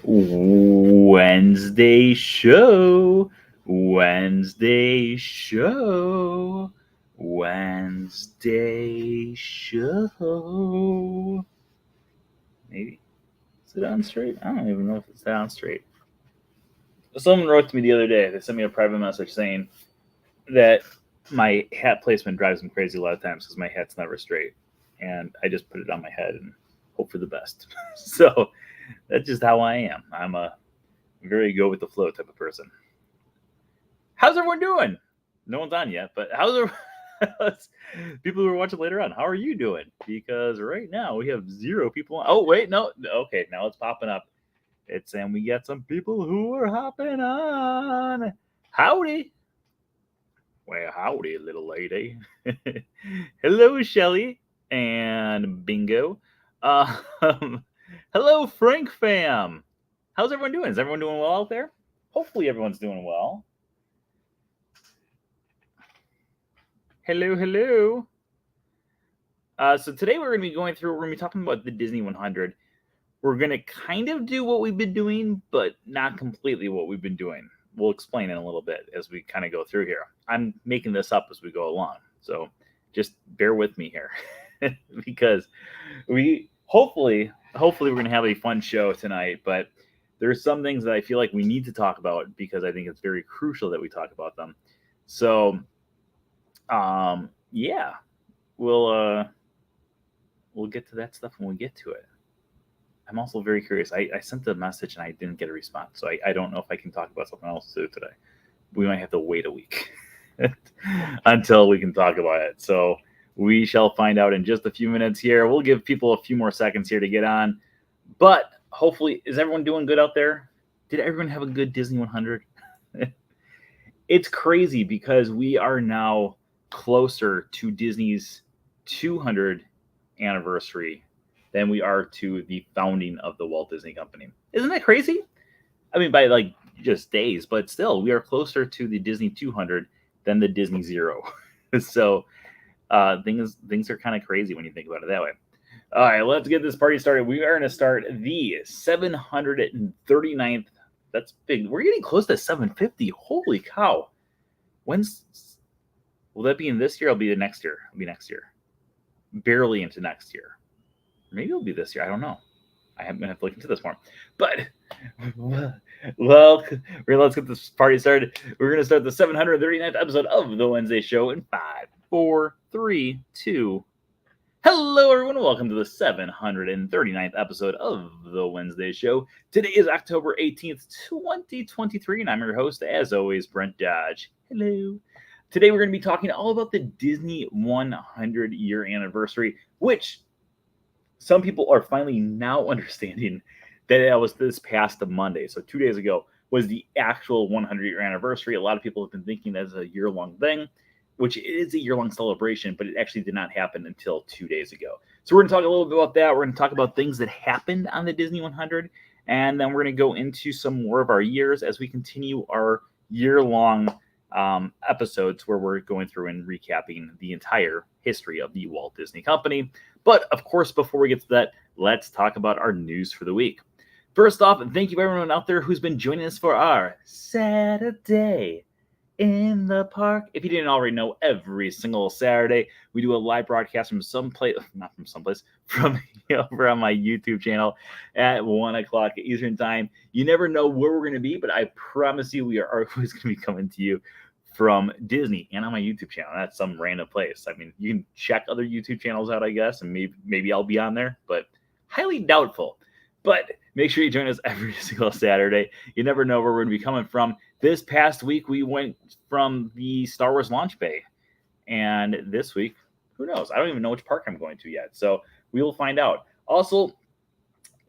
Wednesday show. Wednesday show. Wednesday show. Maybe. Is it on straight? I don't even know if it's on straight. Someone wrote to me the other day. They sent me a private message saying that my hat placement drives them crazy a lot of times because my hat's never straight. And I just put it on my head and hope for the best. So that's just how I am. I'm a very go with the flow type of person. How's everyone doing? No one's on yet, but how's everyone? People who are watching later on, how are you doing? Because right now we have 0 people on. Oh, wait, no. Okay, now it's popping up. It's saying we got some people who are hopping on. Howdy. Well, howdy, little lady. Hello, Shelly and Bingo. Hello, Frank fam. How's everyone doing? Is everyone doing well out there? Hopefully everyone's doing well. Hello, hello. So today we're going to be going talking about the Disney 100. We're going to kind of do what we've been doing, but not completely what we've been doing. We'll explain in a little bit as we kind of go through here. I'm making this up as we go along, so just bear with me here because we hopefully we're going to have a fun show tonight, but there's some things that I feel like we need to talk about because I think it's very crucial that we talk about them. So yeah, we'll get to that stuff when we get to it. I'm also very curious. I sent a message and I didn't get a response, so I don't know if I can talk about something else today. We might have to wait a week until we can talk about it. So we shall find out in just a few minutes here. We'll give people a few more seconds here to get on. But hopefully, is everyone doing good out there? Did everyone have a good Disney 100? It's crazy because we are now closer to Disney's 200 anniversary than we are to the founding of the Walt Disney Company. Isn't that crazy? I mean, by like just days, but still, we are closer to the Disney 200 than the Disney 0. So things are kind of crazy when you think about it that way. All right, let's get this party started. We are going to start the 739th. That's big. We're getting close to 750. Holy cow. Will that be in this year? It'll be the next year. It'll be next year. Barely into next year. Maybe it'll be this year. I don't know. I'm going to have to look into this more. But, well, let's get this party started. We're going to start the 739th episode of The Wednesday Show in 5, 4, 3, 2. Hello, everyone. Welcome to the 739th episode of The Wednesday Show. Today is October 18th, 2023, and I'm your host, as always, Brent Dodge. Hello. Today, we're going to be talking all about the Disney 100-year anniversary, which some people are finally now understanding that it was this past Monday. So 2 days ago was the actual 100-year anniversary. A lot of people have been thinking that's a year-long thing, which is a year-long celebration, but it actually did not happen until 2 days ago. So we're going to talk a little bit about that. We're going to talk about things that happened on the Disney 100, and then we're going to go into some more of our years as we continue our year-long episodes where we're going through and recapping the entire history of the Walt Disney Company. But of course, before we get to that, let's talk about our news for the week. First off, thank you everyone out there who's been joining us for our Saturday in the Park. If you didn't already know, every single Saturday we do a live broadcast from from over on my YouTube channel at 1 o'clock Eastern time. You never know where we're going to be, but I promise you we are always going to be coming to you from Disney and on my YouTube channel. That's some random place. I mean, you can check other YouTube channels out, I guess, and maybe I'll be on there, but highly doubtful. But make sure you join us every single Saturday. You never know where we're going to be coming from. This past week, we went from the Star Wars launch bay. And this week, who knows? I don't even know which park I'm going to yet. So we will find out. Also,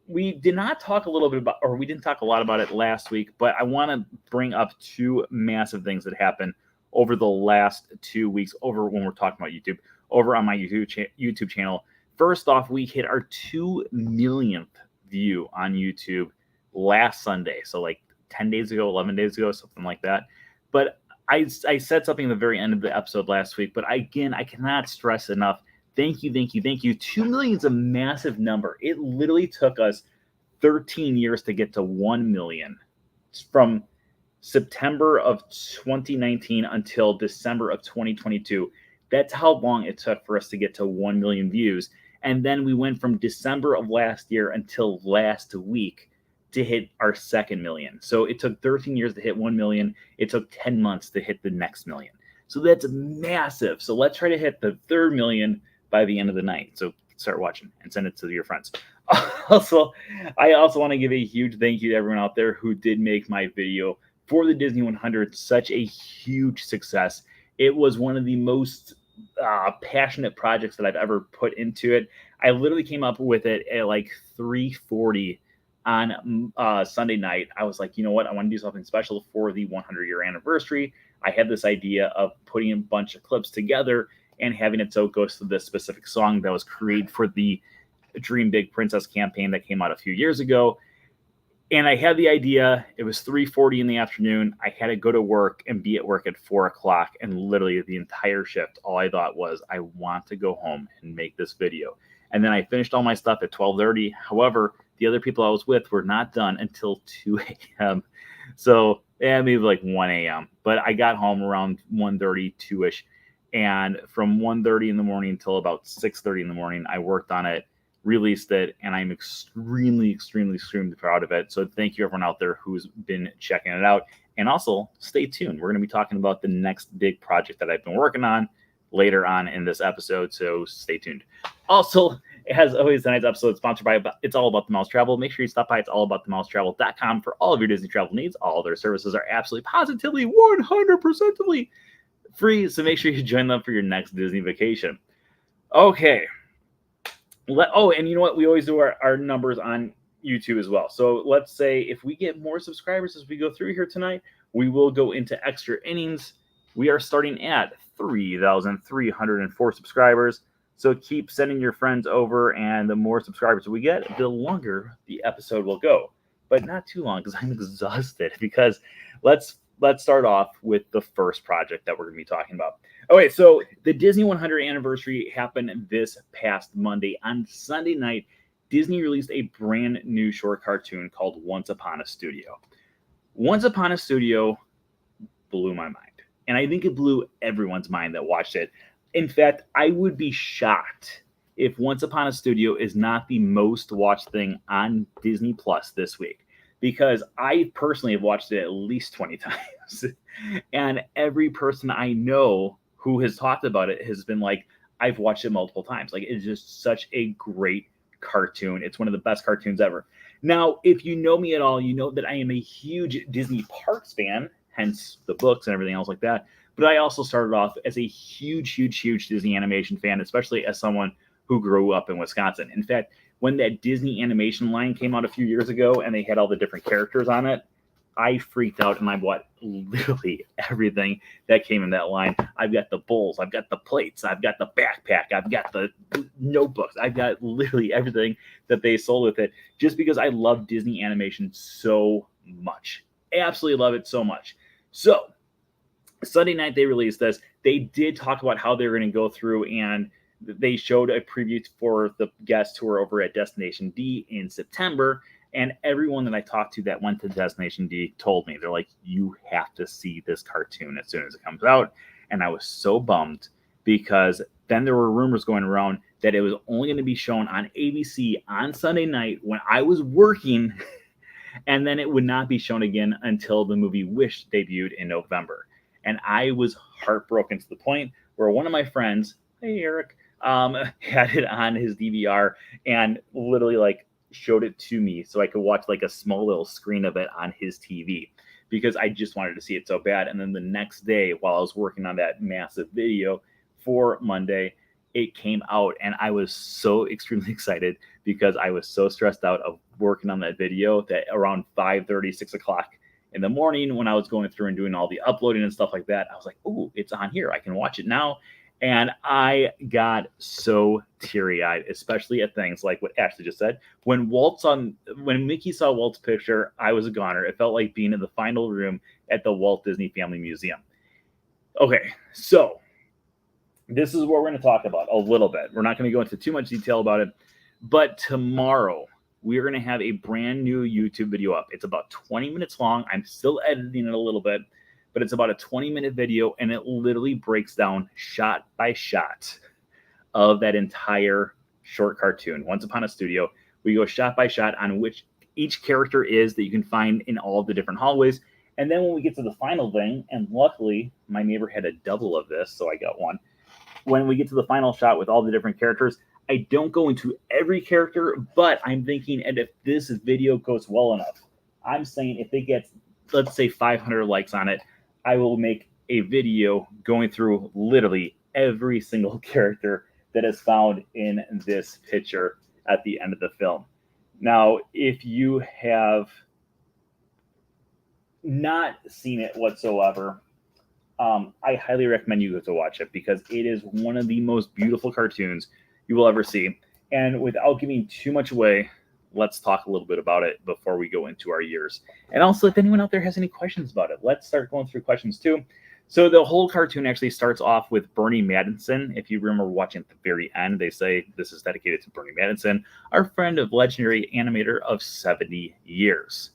we didn't talk a lot about it last week, but I want to bring up 2 massive things that happened over the last 2 weeks over when we're talking about YouTube, over on my YouTube channel. First off, we hit our 2 millionth view on YouTube last Sunday. So like 10 days ago, 11 days ago, something like that. But I said something at the very end of the episode last week, but again, I cannot stress enough. Thank you. 2 million is a massive number. It literally took us 13 years to get to 1 million. From September of 2019 until December of 2022. That's how long it took for us to get to 1 million views. And then we went from December of last year until last week to hit our second million. So it took 13 years to hit 1 million. It took 10 months to hit the next million. So that's massive. So let's try to hit the third million by the end of the night. So start watching and send it to your friends. I also want to give a huge thank you to everyone out there who did make my video for the Disney 100 such a huge success. It was one of the most passionate projects that I've ever put into it. I literally came up with it at like 3:40 on Sunday night. I was like, you know what? I want to do something special for the 100-year anniversary. I had this idea of putting a bunch of clips together and having it so it goes to this specific song that was created for the Dream Big Princess campaign that came out a few years ago. And I had the idea. It was 3:40 in the afternoon. I had to go to work and be at work at 4 o'clock. And literally the entire shift, all I thought was, I want to go home and make this video. And then I finished all my stuff at 12:30. However, the other people I was with were not done until 2 a.m. So maybe like 1 a.m. But I got home around 1:30, 2-ish. And from 1:30 in the morning until about 6:30 in the morning, I worked on it, released it, and I'm extremely proud of it. So thank you everyone out there who's been checking it out. And also stay tuned. We're going to be talking about the next big project that I've been working on later on in this episode. So stay tuned. Also, as always, tonight's episode is sponsored by It's All About the Mouse Travel. Make sure you stop by it'sallaboutthemousetravel.com for all of your Disney travel needs. All their services are absolutely positively 100% free. So make sure you join them for your next Disney vacation. Okay. And you know what? We always do our numbers on YouTube as well. So let's say if we get more subscribers as we go through here tonight, we will go into extra innings. We are starting at 3,304 subscribers. So keep sending your friends over, and the more subscribers we get, the longer the episode will go. But not too long, because I'm exhausted. Because let's start off with the first project that we're going to be talking about. Okay, so the Disney 100 anniversary happened this past Monday. On Sunday night, Disney released a brand new short cartoon called Once Upon a Studio. Once Upon a Studio blew my mind. And I think it blew everyone's mind that watched it. In fact, I would be shocked if Once Upon a Studio is not the most watched thing on Disney Plus this week. Because I personally have watched it at least 20 times. And every person I know who has talked about it has been like, I've watched it multiple times. Like, it's just such a great cartoon. It's one of the best cartoons ever. Now, if you know me at all, you know that I am a huge Disney Parks fan, hence the books and everything else like that. But I also started off as a huge Disney animation fan, especially as someone who grew up in Wisconsin. In fact, when that Disney animation line came out a few years ago and they had all the different characters on it, I freaked out and I bought literally everything that came in that line. I've got the bowls, I've got the plates, I've got the backpack, I've got the notebooks, I've got literally everything that they sold with it, just because I love Disney animation so much. Absolutely love it so much. So Sunday night they released this. They did talk about how they were going to go through, and they showed a preview for the guests who were over at Destination D in September. And everyone that I talked to that went to Destination D told me, they're like, you have to see this cartoon as soon as it comes out. And I was so bummed, because then there were rumors going around that it was only going to be shown on ABC on Sunday night when I was working. And then it would not be shown again until the movie Wish debuted in November. And I was heartbroken to the point where one of my friends, hey, Eric, had it on his DVR and literally like showed it to me so I could watch like a small little screen of it on his TV, because I just wanted to see it so bad. And then the next day, while I was working on that massive video for Monday, it came out, and I was so extremely excited because I was so stressed out of working on that video that around 5:30, 6 o'clock in the morning, when I was going through and doing all the uploading and stuff like that, I was like, oh, it's on here. I can watch it now. And I got so teary-eyed, especially at things like what Ashley just said. When Mickey saw Walt's picture, I was a goner. It felt like being in the final room at the Walt Disney Family Museum. Okay, so this is what we're going to talk about a little bit. We're not going to go into too much detail about it. But tomorrow, we're going to have a brand new YouTube video up. It's about 20 minutes long. I'm still editing it a little bit, but it's about a 20-minute video, and it literally breaks down shot by shot of that entire short cartoon. Once Upon a Studio, we go shot by shot on which each character is that you can find in all of the different hallways. And then when we get to the final thing, and luckily my neighbor had a double of this, so I got one. When we get to the final shot with all the different characters, I don't go into every character, but I'm thinking, and if this video goes well enough, I'm saying if it gets, let's say 500 likes on it, I will make a video going through literally every single character that is found in this picture at the end of the film. Now, if you have not seen it whatsoever, I highly recommend you go to watch it because it is one of the most beautiful cartoons you will ever see. And without giving too much away, let's talk a little bit about it before we go into our years. And also, if anyone out there has any questions about it, let's start going through questions too. So the whole cartoon actually starts off with Bernie Madison. If you remember watching at the very end, they say this is dedicated to Bernie Madison, our friend of legendary animator of 70 years.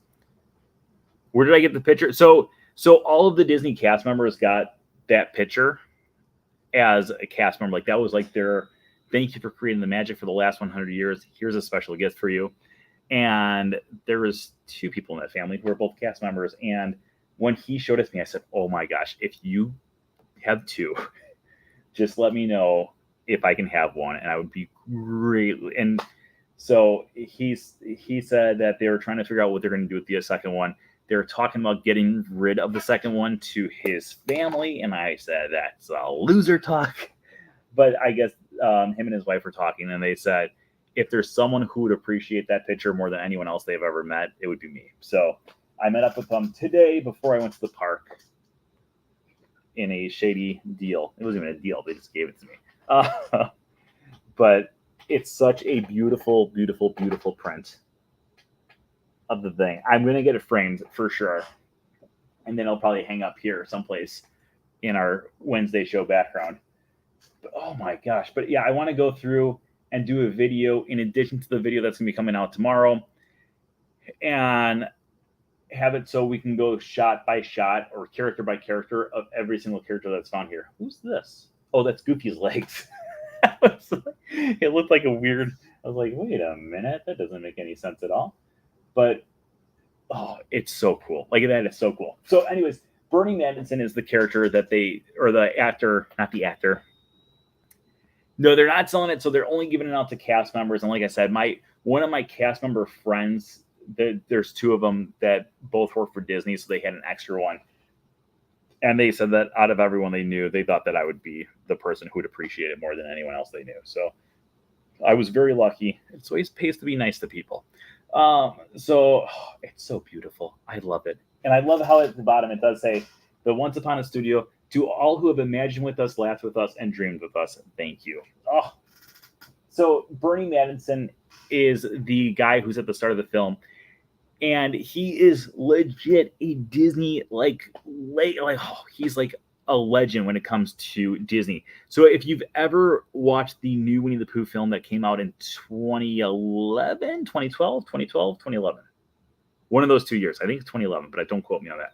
Where did I get the picture? So all of the Disney cast members got that picture as a cast member. Like that was like their thank you for creating the magic for the last 100 years. Here's a special gift for you. And there was 2 people in that family who were both cast members. And when he showed it to me, I said, oh my gosh, if you have 2, just let me know if I can have one. And I would be greatly. And so he said that they were trying to figure out what they're going to do with the second one. They were talking about getting rid of the second one to his family. And I said, that's a loser talk. But I guess him and his wife were talking, and they said, if there's someone who would appreciate that picture more than anyone else they've ever met, it would be me. So I met up with them today before I went to the park in a shady deal. It wasn't even a deal. They just gave it to me. But it's such a beautiful, beautiful, beautiful print of the thing. I'm going to get it framed for sure. And then I'll probably hang up here someplace in our Wednesday show background. But, oh my gosh. But yeah, I want to go through and do a video in addition to the video that's going to be coming out tomorrow and have it so we can go shot by shot or character by character of every single character that's found here. Who's this? Oh, that's Goofy's legs. It looked like a weird, I was like, wait a minute, that doesn't make any sense at all. But, oh, it's so cool. Like, that is so cool. So anyways, Bernie Madison is the character that they, or the actor, not the actor. No, they're not selling it, so they're only giving it out to cast members. And like I said, one of my cast member friends, there's 2 of them that both work for Disney, so they had an extra one. And they said that out of everyone they knew, they thought that I would be the person who would appreciate it more than anyone else they knew. So I was very lucky. It always pays to be nice to people. So it's so beautiful. I love it. And I love how at the bottom it does say, the Once Upon a Studio, to all who have imagined with us, laughed with us, and dreamed with us, thank you. Oh, so Bernie Madison is the guy who's at the start of the film, and he is legit a Disney he's like a legend when it comes to Disney. So if you've ever watched the new Winnie the Pooh film that came out in 2011, 2011, one of those 2 years, I think it's 2011, but don't quote me on that.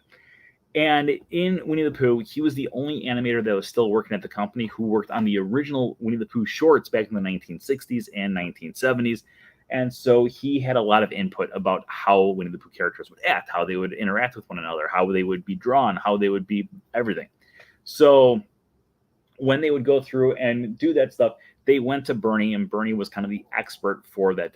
And in Winnie the Pooh, he was the only animator that was still working at the company who worked on the original Winnie the Pooh shorts back in the 1960s and 1970s. And so he had a lot of input about how Winnie the Pooh characters would act, how they would interact with one another, how they would be drawn, how they would be everything. So when they would go through and do that stuff, they went to Bernie, and Bernie was kind of the expert for that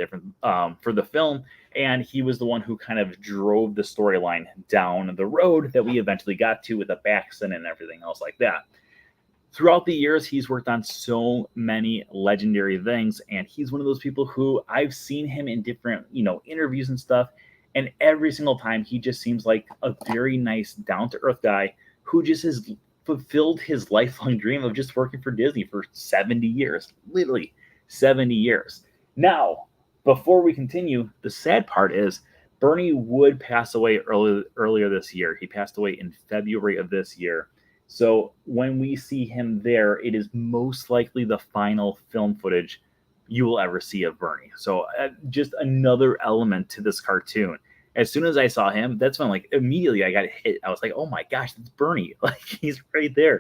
for the film. And he was the one who kind of drove the storyline down the road that we eventually got to with the Baxton and everything else like that. Throughout the years, he's worked on so many legendary things. And he's one of those people who I've seen him in different, interviews and stuff. And every single time he just seems like a very nice, down-to-earth guy who just has fulfilled his lifelong dream of just working for Disney for 70 years, literally 70 years. Now, before we continue, the sad part is Bernie would pass away earlier this year. He passed away in February of this year. So when we see him there, it is most likely the final film footage you will ever see of Bernie. So just another element to this cartoon. As soon as I saw him, that's when like immediately I got hit. I was like, oh my gosh, that's Bernie. Like he's right there.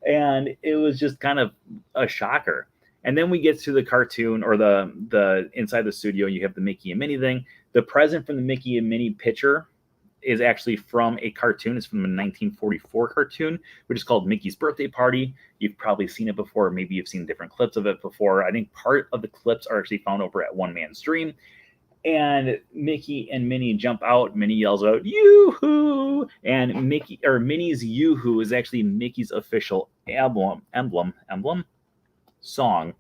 And it was just kind of a shocker. And then we get to the cartoon or the inside the studio, you have the Mickey and Minnie thing. The present from the Mickey and Minnie picture is actually from a cartoon. It's from a 1944 cartoon, which is called Mickey's Birthday Party. You've probably seen it before. Maybe you've seen different clips of it before. I think part of the clips are actually found over at One Man's Dream. And Mickey and Minnie jump out. Minnie yells out, "Yoo-hoo!" And Minnie's "Yoo-hoo" is actually Mickey's official emblem song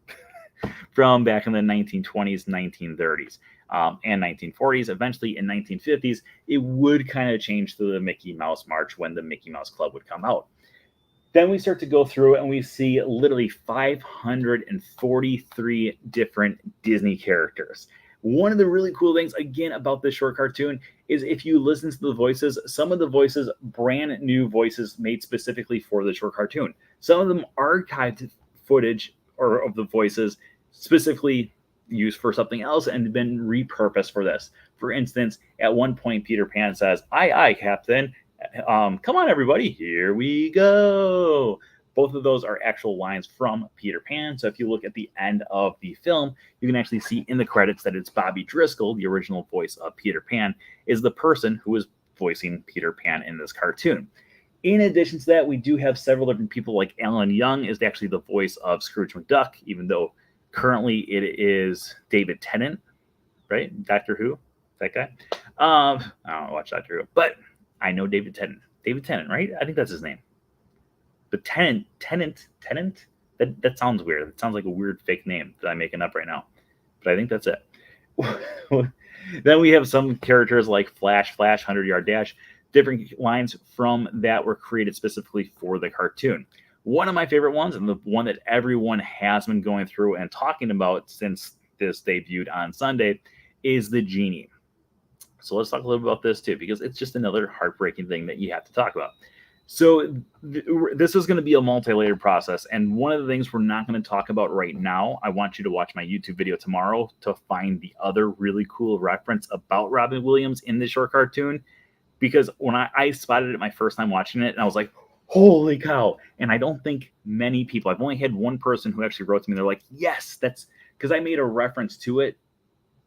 from back in the 1920s, 1930s, and 1940s. Eventually, in 1950s, it would kind of change to the Mickey Mouse March when the Mickey Mouse Club would come out. Then we start to go through and we see literally 543 different Disney characters. One of the really cool things, again, about this short cartoon is if you listen to the voices, some of the voices, brand new voices made specifically for the short cartoon. Some of them archived footage or of the voices specifically used for something else and been repurposed for this. For instance, at one point, Peter Pan says, "Aye, aye, Captain. Come on, everybody, here we go." Both of those are actual lines from Peter Pan. So if you look at the end of the film, you can actually see in the credits that it's Bobby Driscoll, the original voice of Peter Pan, is the person who is voicing Peter Pan in this cartoon. In addition to that, we do have several different people, like Alan Young is actually the voice of Scrooge McDuck, even though currently it is David Tennant, right? Doctor Who, that guy. I don't watch Doctor Who, but I know David Tennant. David Tennant, right? I think that's his name. But Tennant. That sounds weird. That sounds like a weird fake name that I'm making up right now. But I think that's it. Then we have some characters like Flash, 100-Yard Dash. Different lines from that were created specifically for the cartoon. One of my favorite ones, and the one that everyone has been going through and talking about since this debuted on Sunday, is the genie. So let's talk a little bit about this too, because it's just another heartbreaking thing that you have to talk about. So this is going to be a multi-layered process, and one of the things we're not going to talk about right now, I want you to watch my YouTube video tomorrow to find the other really cool reference about Robin Williams in the short cartoon, because when I spotted it my first time watching it, and I was like, holy cow. And I don't think many people, I've only had one person who actually wrote to me, they're like, yes, that's because I made a reference to it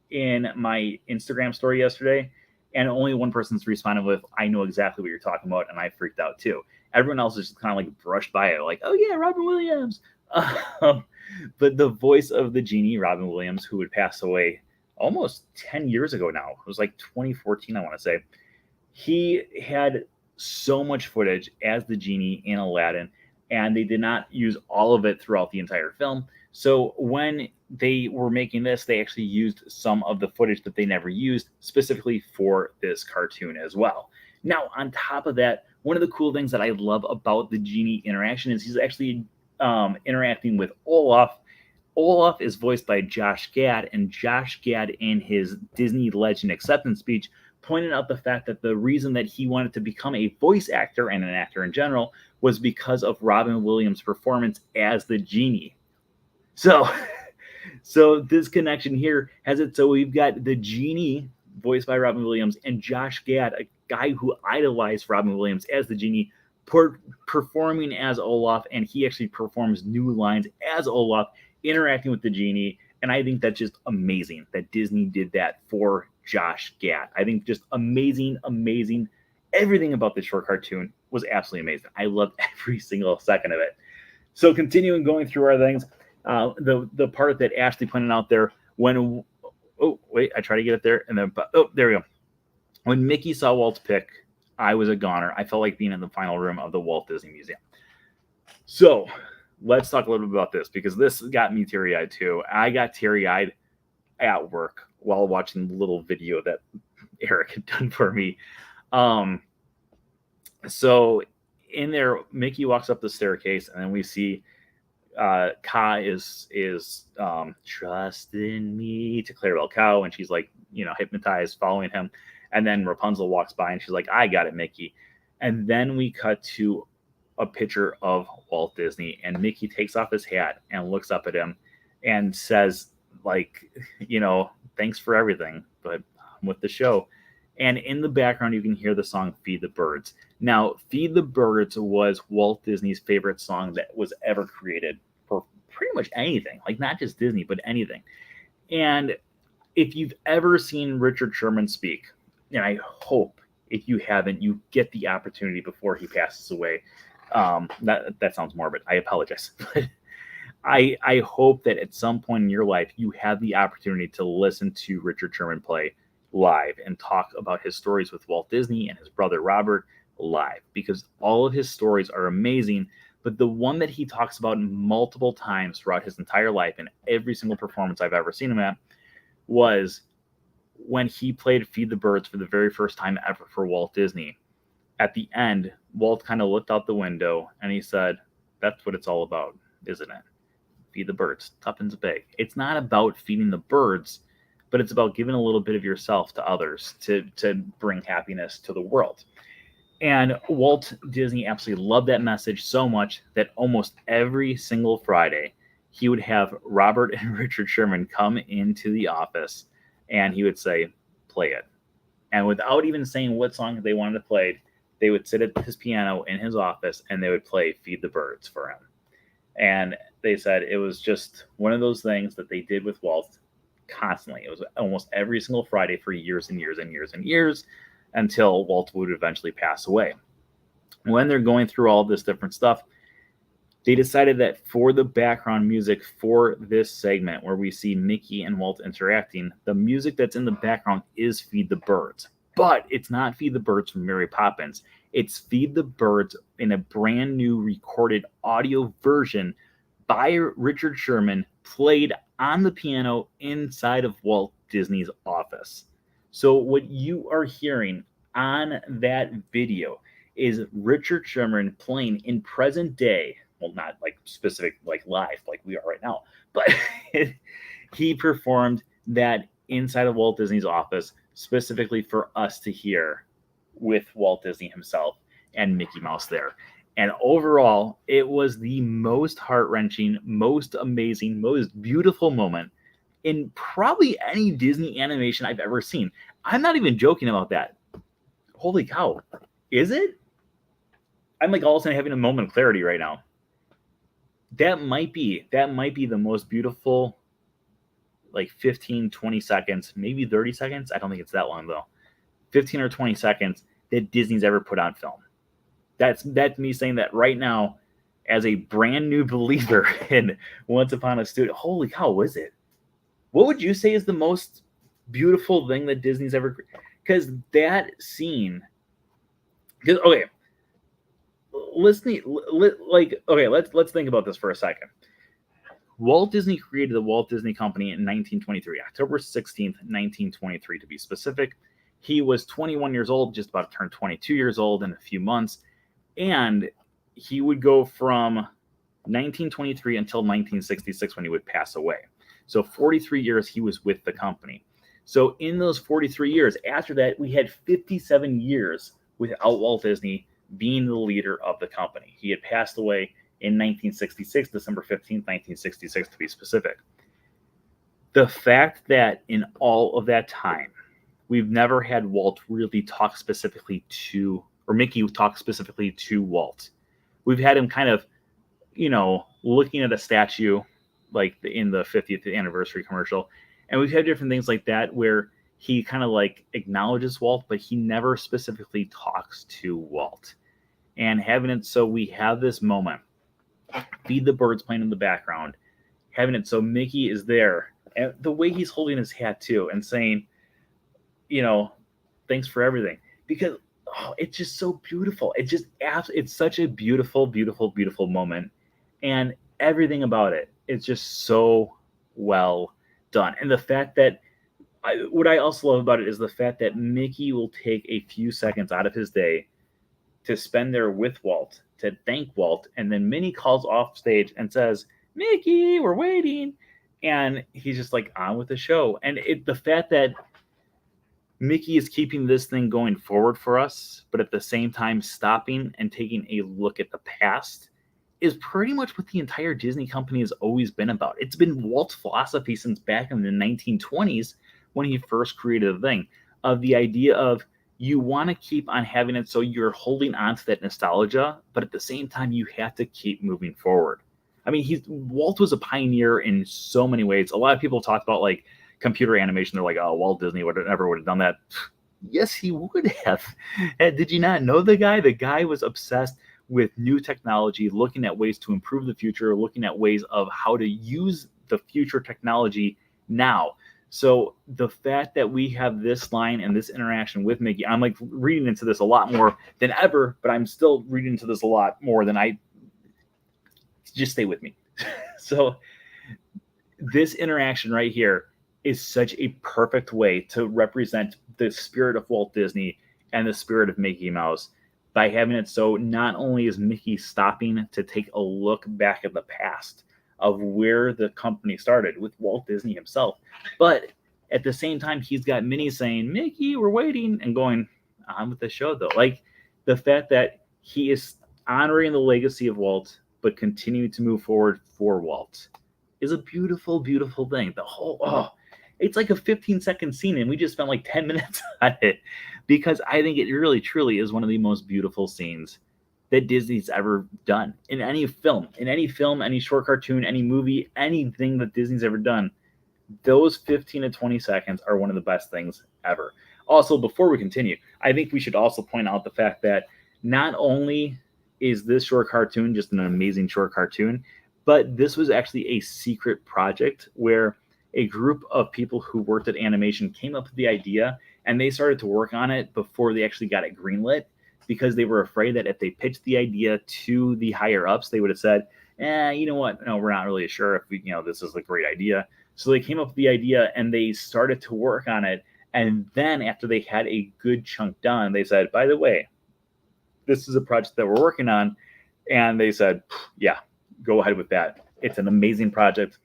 in my Instagram story yesterday, and only one person's responded with, I know exactly what you're talking about, and I freaked out too. Everyone else is just kind of like brushed by it, like, oh yeah, Robin Williams. But the voice of the genie, Robin Williams, who had passed away almost 10 years ago now, it was like 2014, I want to say, he had so much footage as the genie in Aladdin, and they did not use all of it throughout the entire film. So when they were making this, they actually used some of the footage that they never used specifically for this cartoon as well. Now, on top of that, one of the cool things that I love about the genie interaction is he's actually interacting with Olaf. Olaf is voiced by Josh Gad, and Josh Gad, in his Disney Legend acceptance speech, pointed out the fact that the reason that he wanted to become a voice actor and an actor in general was because of Robin Williams' performance as the genie. So this connection here has it. So we've got the genie voiced by Robin Williams and Josh Gad, a guy who idolized Robin Williams as the genie, performing as Olaf, and he actually performs new lines as Olaf, interacting with the genie. And I think that's just amazing that Disney did that for Josh Gad. I think just amazing. Everything about this short cartoon was absolutely amazing. I loved every single second of it. So continuing going through our things, the part that Ashley pointed out there, when, oh, wait, I try to get it there, and then, oh, there we go. When Mickey saw Walt's pick, I was a goner. I felt like being in the final room of the Walt Disney Museum. So let's talk a little bit about this, because this got me teary-eyed too. I got teary-eyed at work while watching the little video that Eric had done for me. So in there, Mickey walks up the staircase, and then we see Ka is trust in me to Clarabelle Cow, and she's like, hypnotized, following him. And then Rapunzel walks by, and she's like, I got it, Mickey. And then we cut to a picture of Walt Disney, and Mickey takes off his hat and looks up at him and says, like, thanks for everything, but I'm with the show. And in the background, you can hear the song Feed the Birds. Now, Feed the Birds was Walt Disney's favorite song that was ever created for pretty much anything, like not just Disney, but anything. And if you've ever seen Richard Sherman speak, and I hope if you haven't, you get the opportunity before he passes away. That sounds morbid. I apologize. But I hope that at some point in your life you have the opportunity to listen to Richard Sherman play live and talk about his stories with Walt Disney and his brother Robert live, because all of his stories are amazing. But the one that he talks about multiple times throughout his entire life and every single performance I've ever seen him at was when he played Feed the Birds for the very first time ever for Walt Disney. At the end, Walt kind of looked out the window and he said, "That's what it's all about, isn't it? Feed the birds, Tuppence a bag." It's not about feeding the birds, but it's about giving a little bit of yourself to others to bring happiness to the world. And Walt Disney absolutely loved that message so much that almost every single Friday, he would have Robert and Richard Sherman come into the office and he would say, "Play it." And without even saying what song they wanted to play, they would sit at his piano in his office and they would play Feed the Birds for him. And they said it was just one of those things that they did with Walt constantly. It was almost every single Friday for years and years and years and years until Walt would eventually pass away. When they're going through all this different stuff, they decided that for the background music for this segment where we see Mickey and Walt interacting, the music that's in the background is Feed the Birds. But it's not Feed the Birds from Mary Poppins. It's Feed the Birds in a brand new recorded audio version by Richard Sherman, played on the piano inside of Walt Disney's office. So what you are hearing on that video is Richard Sherman playing in present day. Well, not like specific, like live, like we are right now, but he performed that inside of Walt Disney's office specifically for us to hear with Walt Disney himself and Mickey Mouse there. And overall, it was the most heart-wrenching, most amazing, most beautiful moment in probably any Disney animation I've ever seen. I'm not even joking about that. Holy cow. Is it? I'm like all of a sudden having a moment of clarity right now. That might be the most beautiful, like 15, 20 seconds, maybe 30 seconds. I don't think it's that long though. 15 or 20 seconds that Disney's ever put on film. That's me saying that right now as a brand new believer in Once Upon a Student. Holy cow, was it? What would you say is the most beautiful thing that Disney's ever? Because that scene. Because okay, let's think about this for a second. Walt Disney created the Walt Disney Company in 1923, October 16th, 1923 to be specific. He was 21 years old, just about to turn 22 years old in a few months. And he would go from 1923 until 1966 when he would pass away. So 43 years he was with the company. So in those 43 years, after that, we had 57 years without Walt Disney being the leader of the company. He had passed away in 1966, December 15th, 1966 to be specific. The fact that in all of that time, we've never had Walt really talk specifically to, or Mickey talk specifically to Walt. We've had him kind of, looking at a statue, like in the 50th anniversary commercial. And we've had different things like that where he kind of like acknowledges Walt, but he never specifically talks to Walt. And having it so we have this moment, Feed the Birds playing in the background, having it so Mickey is there, and the way he's holding his hat too, and saying, thanks for everything, because it's just so beautiful. It's such a beautiful, beautiful, beautiful moment, and everything about it is just so well done. And the fact that what I also love about it is the fact that Mickey will take a few seconds out of his day to spend there with Walt, to thank Walt, and then Minnie calls off stage and says, "Mickey, we're waiting," and he's just like on with the show. And the fact that Mickey is keeping this thing going forward for us, but at the same time stopping and taking a look at the past is pretty much what the entire Disney company has always been about. It's been Walt's philosophy since back in the 1920s when he first created the thing of the idea of you want to keep on having it so you're holding on to that nostalgia, but at the same time you have to keep moving forward. I mean, Walt was a pioneer in so many ways. A lot of people talk about like computer animation. They're like, "Oh, Walt Disney never would have done that." Yes, he would have. And did you not know the guy? The guy was obsessed with new technology, looking at ways to improve the future, looking at ways of how to use the future technology now. So the fact that we have this line and this interaction with Mickey, I'm like reading into this a lot more than ever, but I'm still reading into this a lot more than I. Just stay with me. So this interaction right here is such a perfect way to represent the spirit of Walt Disney and the spirit of Mickey Mouse by having it so not only is Mickey stopping to take a look back at the past of where the company started with Walt Disney himself, but at the same time, he's got Minnie saying, "Mickey, we're waiting," and going on with the show, though. Like the fact that he is honoring the legacy of Walt, but continuing to move forward for Walt is a beautiful, beautiful thing. The whole, it's like a 15-second scene, and we just spent like 10 minutes on it because I think it really, truly is one of the most beautiful scenes that Disney's ever done in any film, any short cartoon, any movie, anything that Disney's ever done. Those 15 to 20 seconds are one of the best things ever. Also, before we continue, I think we should also point out the fact that not only is this short cartoon just an amazing short cartoon, but this was actually a secret project where a group of people who worked at animation came up with the idea and they started to work on it before they actually got it greenlit because they were afraid that if they pitched the idea to the higher ups, they would have said, you know what? No, we're not really sure if this is a great idea. So they came up with the idea and they started to work on it. And then after they had a good chunk done, they said, by the way, this is a project that we're working on. And they said, yeah, go ahead with that. It's an amazing project.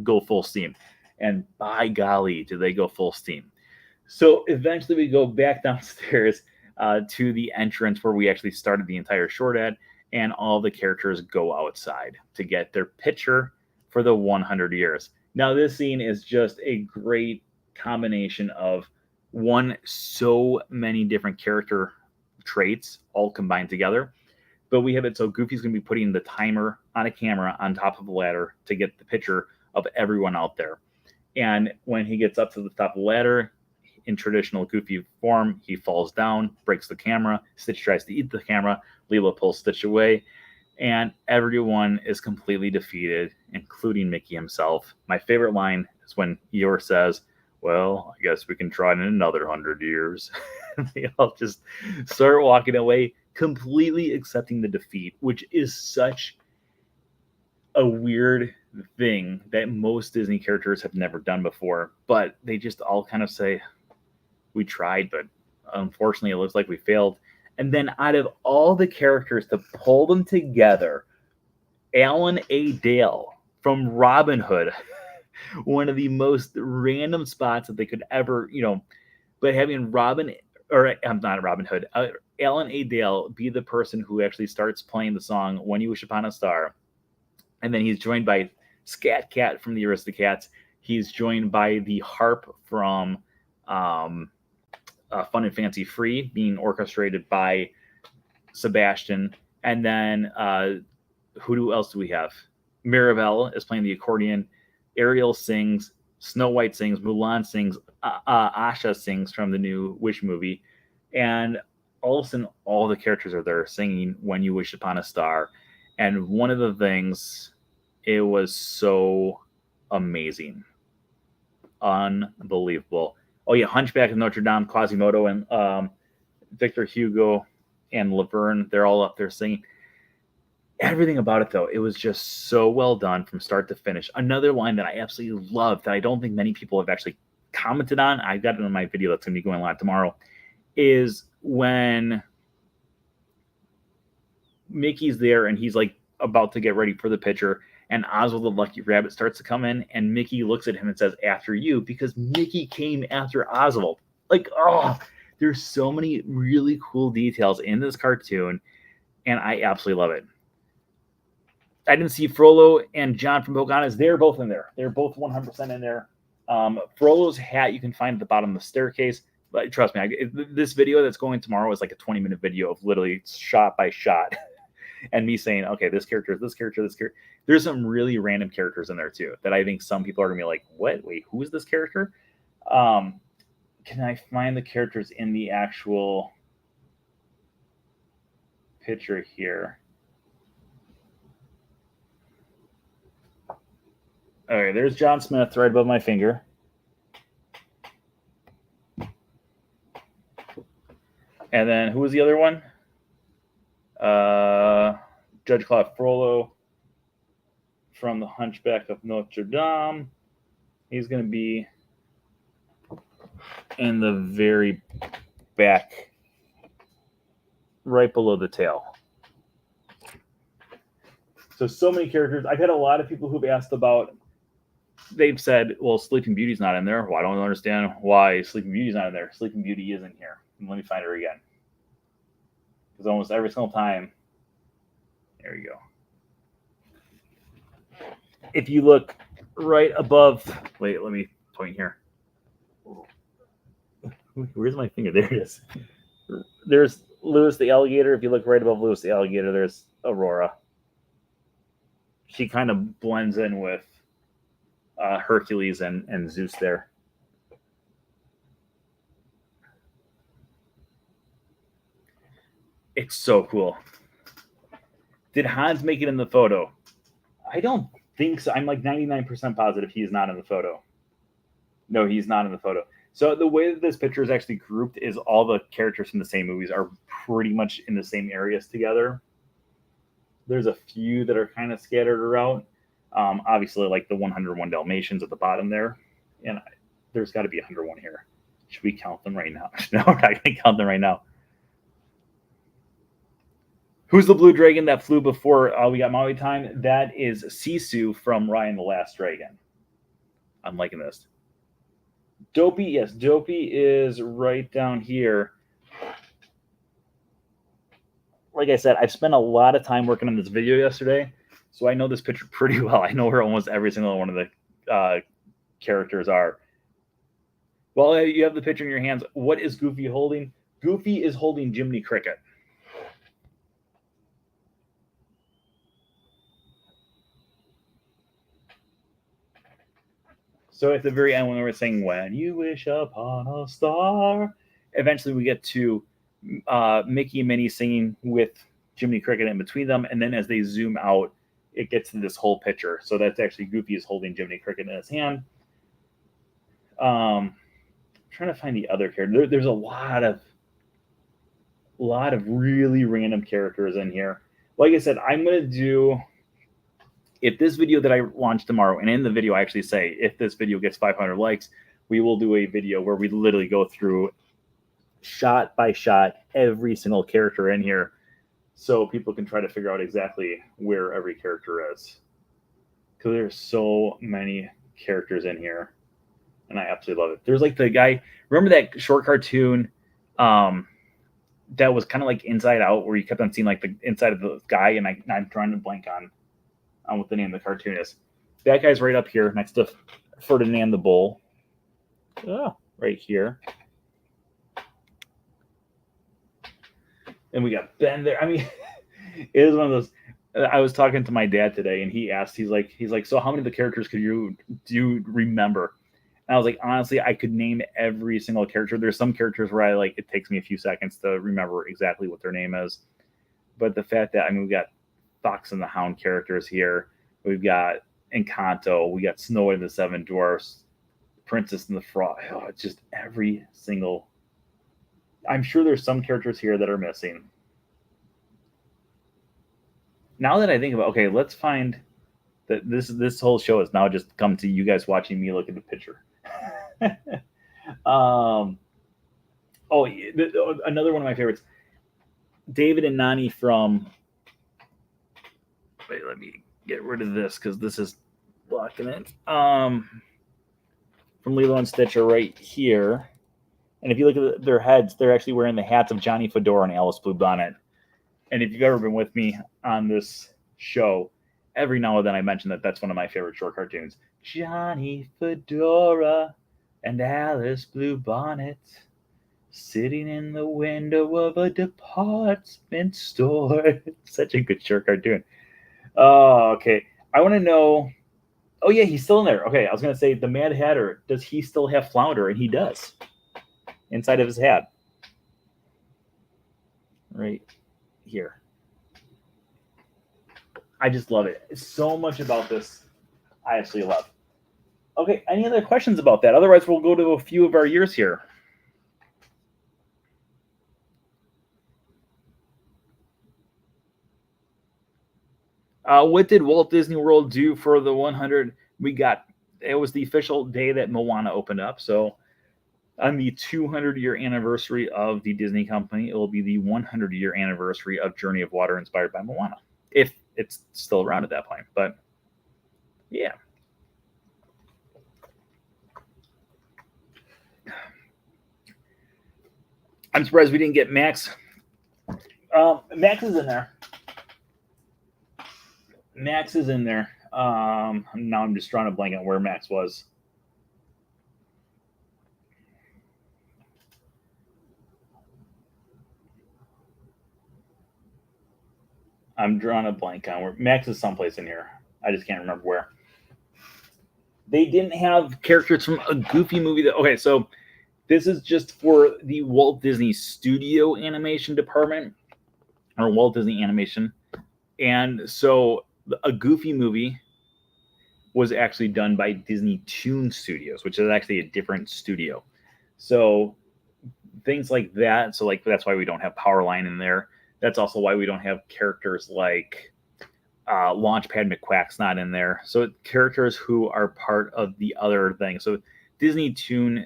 Go full steam. And by golly, did they go full steam. So eventually we go back downstairs to the entrance where we actually started the entire short ad, and all the characters go outside to get their picture for the 100 years. Now, this scene is just a great combination of so many different character traits all combined together. But we have it so Goofy's going to be putting the timer on a camera on top of a ladder to get the picture of everyone out there. And when he gets up to the top of the ladder, in traditional Goofy form, he falls down, breaks the camera. Stitch tries to eat the camera. Lilo pulls Stitch away. And everyone is completely defeated, including Mickey himself. My favorite line is when Eeyore says, "Well, I guess we can try it in another 100 years." They all just start walking away, completely accepting the defeat, which is such a weird thing that most Disney characters have never done before. But they just all kind of say, "We tried, but unfortunately, it looks like we failed." And then out of all the characters to pull them together, Alan A. Dale from Robin Hood, one of the most random spots that they could ever, but having not Robin Hood, Alan A. Dale be the person who actually starts playing the song "When You Wish Upon a Star." And then he's joined by Scat Cat from the Aristocats. He's joined by the harp from Fun and Fancy Free, being orchestrated by Sebastian. And then who else do we have? Mirabelle is playing the accordion. Ariel sings. Snow White sings. Mulan sings. Asha sings from the new Wish movie. And all of a sudden, all the characters are there singing "When You Wish Upon a Star." And one of the things, it was so amazing. Unbelievable. Oh, yeah, Hunchback of Notre Dame, Quasimodo, and Victor Hugo and Laverne, they're all up there singing. Everything about it, though, it was just so well done from start to finish. Another line that I absolutely love that I don't think many people have actually commented on, I got it in my video that's going to be going live tomorrow, is when Mickey's there and he's like about to get ready for the picture, and Oswald the Lucky Rabbit starts to come in, and Mickey looks at him and says, "After you," because Mickey came after Oswald. Like, there's so many really cool details in this cartoon, and I absolutely love it. I didn't see Frollo and John from Pocahontas. They're both in there. They're both 100% in there. Frollo's hat you can find at the bottom of the staircase. But trust me, this video that's going tomorrow is like a 20-minute video of literally shot by shot and me saying, okay, this character is this character, this character. There's some really random characters in there too that I think some people are going to be like, what? Wait, who is this character? Can I find the characters in the actual picture here? Okay, there's John Smith right above my finger. And then who was the other one? Judge Claude Frollo from The Hunchback of Notre Dame. He's going to be in the very back, right below the tail. So many characters. I've had a lot of people who've asked about, they've said, well, Sleeping Beauty's not in there. Well, I don't understand why Sleeping Beauty's not in there. Sleeping Beauty is in here. Let me find her again. Because almost every single time, there you go. If you look right above, wait, let me point here. Where's my finger? There it is. There's Lewis the alligator. If you look right above Lewis the alligator, there's Aurora. She kind of blends in with Hercules and Zeus there. It's so cool. Did Hans make it in the photo? I don't think so. I'm like 99% positive he's not in the photo. No, he's not in the photo. So the way that this picture is actually grouped is all the characters from the same movies are pretty much in the same areas together. There's a few that are kind of scattered around. Obviously, like the 101 Dalmatians at the bottom there. And there's got to be 101 here. Should we count them right now? No, we're not going to count them right now. Who's the blue dragon that flew before we got Maui time? That is Sisu from Raya and the Last Dragon. I'm liking this. Dopey, yes, Dopey is right down here. Like I said, I've spent a lot of time working on this video yesterday, so I know this picture pretty well. I know where almost every single one of the characters are. Well, you have the picture in your hands. What is Goofy holding? Goofy is holding Jiminy Cricket. So at the very end, when we're saying, when you wish upon a star, eventually we get to Mickey and Minnie singing with Jiminy Cricket in between them. And then as they zoom out, it gets to this whole picture. So that's actually Goofy is holding Jiminy Cricket in his hand. I'm trying to find the other character. There's a lot of really random characters in here. Like I said, I'm going to do... If this video that I launch tomorrow, and in the video I actually say, if this video gets 500 likes, we will do a video where we literally go through shot by shot every single character in here so people can try to figure out exactly where every character is. Because there's so many characters in here, and I absolutely love it. There's like the guy, remember that short cartoon that was kind of like Inside Out, where you kept on seeing like the inside of the guy, and I'm trying to blank on what the name of the cartoon is. That guy's right up here next to Ferdinand the Bull. Right here. And we got Ben there. I mean, it is one of those. I was talking to my dad today, and he asked, he's like, so how many of the characters do you remember? And I was like, honestly, I could name every single character. There's some characters where it takes me a few seconds to remember exactly what their name is. But the fact that, we got Fox and the Hound characters here. We've got Encanto. We got Snow White and the Seven Dwarfs, Princess and the Frog. Oh, it's just every single. I'm sure there's some characters here that are missing. Now that I think about, okay, let's find that this whole show has now just come to you guys watching me look at the picture. Another one of my favorites, David and Nani from. Wait, let me get rid of this because this is blocking it. From Lilo and Stitch are right here. And if you look at their heads, they're actually wearing the hats of Johnny Fedora and Alice Bluebonnet. And if you've ever been with me on this show, every now and then I mention that that's one of my favorite short cartoons. Johnny Fedora and Alice Bluebonnet sitting in the window of a department store. Such a good short cartoon. Oh, okay. I want to know. Oh yeah, he's still in there. Okay, I was gonna say the Mad Hatter. Does he still have Flounder? And he does. Inside of his hat. Right here. I just love it. So much about this I absolutely love. Okay, any other questions about that? Otherwise, we'll go to a few of our years here. What did Walt Disney World do for the 100? It was the official day that Moana opened up. So on the 200-year anniversary of the Disney company, it will be the 100-year anniversary of Journey of Water inspired by Moana, if it's still around at that point. But yeah. I'm surprised we didn't get Max. Max is in there. Max is in there. Now I'm just drawing a blank on where Max was. I'm drawing a blank on where Max is someplace in here. I just can't remember where. They didn't have characters from a Goofy movie. Okay, so this is just for the Walt Disney Studio Animation Department, or Walt Disney Animation. And so a Goofy movie was actually done by Disney Toon Studios, which is actually a different studio. So things like that. So like that's why we don't have Powerline in there. That's also why we don't have characters like Launchpad McQuack's not in there. So characters who are part of the other thing. So Disney Toon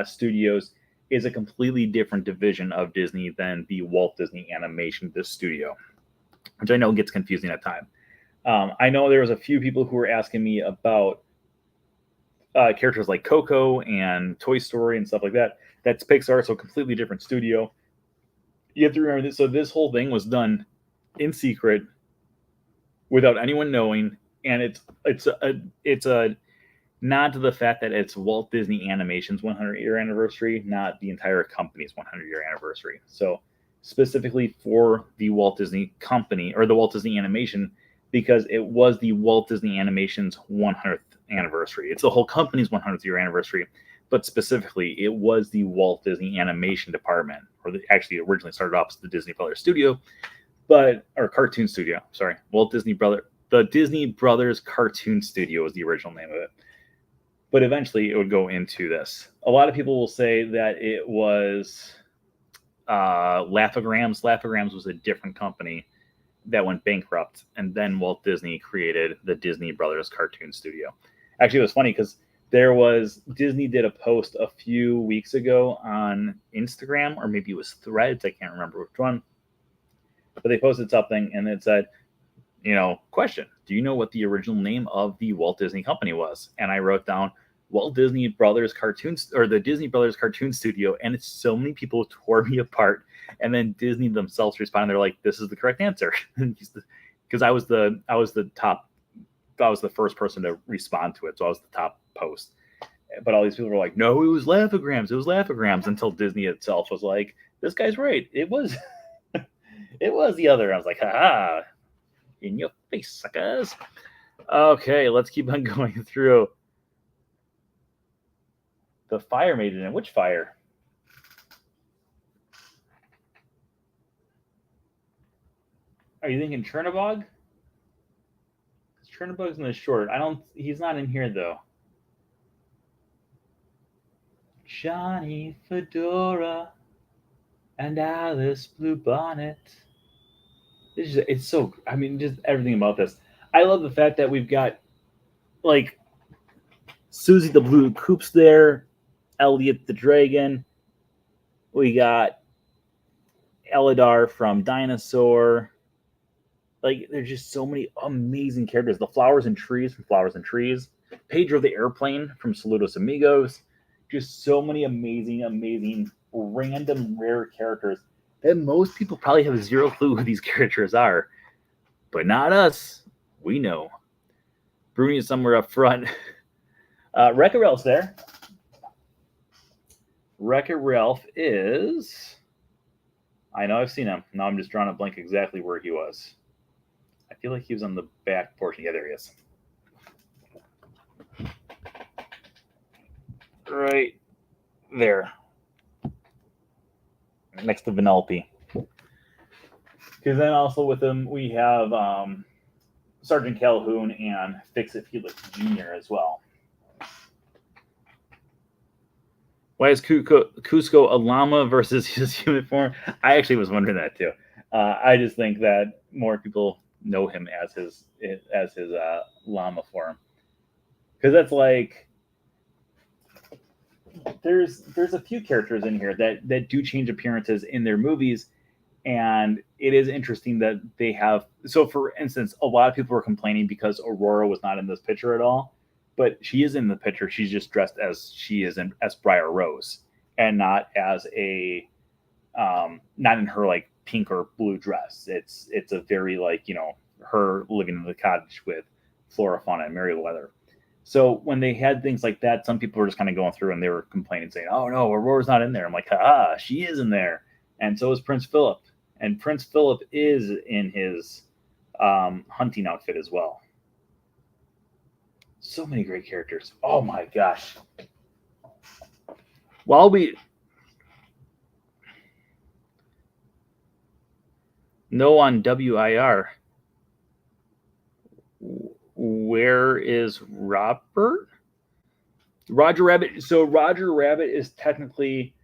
Studios is a completely different division of Disney than the Walt Disney Animation Studio, which I know gets confusing at times. I know there was a few people who were asking me about characters like Coco and Toy Story and stuff like that. That's Pixar, so completely different studio. You have to remember this. So this whole thing was done in secret, without anyone knowing, and it's a nod to the fact that it's Walt Disney Animation's 100-year anniversary, not the entire company's 100-year anniversary. So specifically for the Walt Disney Company or the Walt Disney Animation, because it was the Walt Disney Animation's 100th anniversary. It's the whole company's 100th year anniversary, but specifically it was the Walt Disney Animation Department, actually originally started off as the Disney Brothers Studio, or Cartoon Studio. Sorry, the Disney Brothers Cartoon Studio was the original name of it. But eventually it would go into this. A lot of people will say that it was Laugh-O-Grams. Laugh-O-Grams was a different company that went bankrupt, and then Walt Disney created the Disney Brothers Cartoon Studio. Actually, it was funny because Disney did a post a few weeks ago on Instagram, or maybe it was Threads, I can't remember which one, but they posted something and it said, question, do you know what the original name of the Walt Disney Company was? And I wrote down Walt Disney Brothers Cartoons, or the Disney Brothers Cartoon Studio, and it's so many people tore me apart. And then Disney themselves responded, they're like, this is the correct answer. Because I was the first person to respond to it, so I was the top post. But all these people were like, no, it was Laugh-O-Grams, until Disney itself was like, this guy's right, it was it was the other. I was like, ha, in your face, suckers. Okay, let's keep on going through. The fire maiden, and which fire? Are you thinking Chernabog? Chernabog's in the short. He's not in here though. Johnny Fedora and Alice Bluebonnet. It's so, just everything about this. I love the fact that we've got like Susie the Blue Coop's there, Elliot the Dragon. We got Eladar from Dinosaur. Like, there's just so many amazing characters. The Flowers and Trees from Flowers and Trees. Pedro the Airplane from Saludos Amigos. Just so many amazing, random, rare characters that most people probably have zero clue who these characters are. But not us. We know. Bruni is somewhere up front. Wreck-It Ralph's there. Wreck-It Ralph is... I know I've seen him. Now I'm just drawing a blank exactly where he was. I feel like he was on the back portion. Yeah, there he is. Right there. Next to Vanellope. Because then also with him, we have Sergeant Calhoun and Fix-It Felix Jr. as well. Why is Cusco a llama versus his human form? I actually was wondering that too. I just think that more people know him as his llama form, because that's like there's a few characters in here that do change appearances in their movies, and it is interesting that they have. So, for instance, a lot of people were complaining because Aurora was not in this picture at all. But she is in the picture. She's just dressed as she is as Briar Rose, and not as a, not in her like pink or blue dress. It's a very like her living in the cottage with Flora, Fauna, and Merryweather. So when they had things like that, some people were just kind of going through and they were complaining, saying, "Oh no, Aurora's not in there." I'm like, "Ah, she is in there," and so is Prince Philip, and Prince Philip is in his hunting outfit as well. So many great characters. Oh my gosh. While we know on WIR, where is Robert? Roger Rabbit. So Roger Rabbit is technically,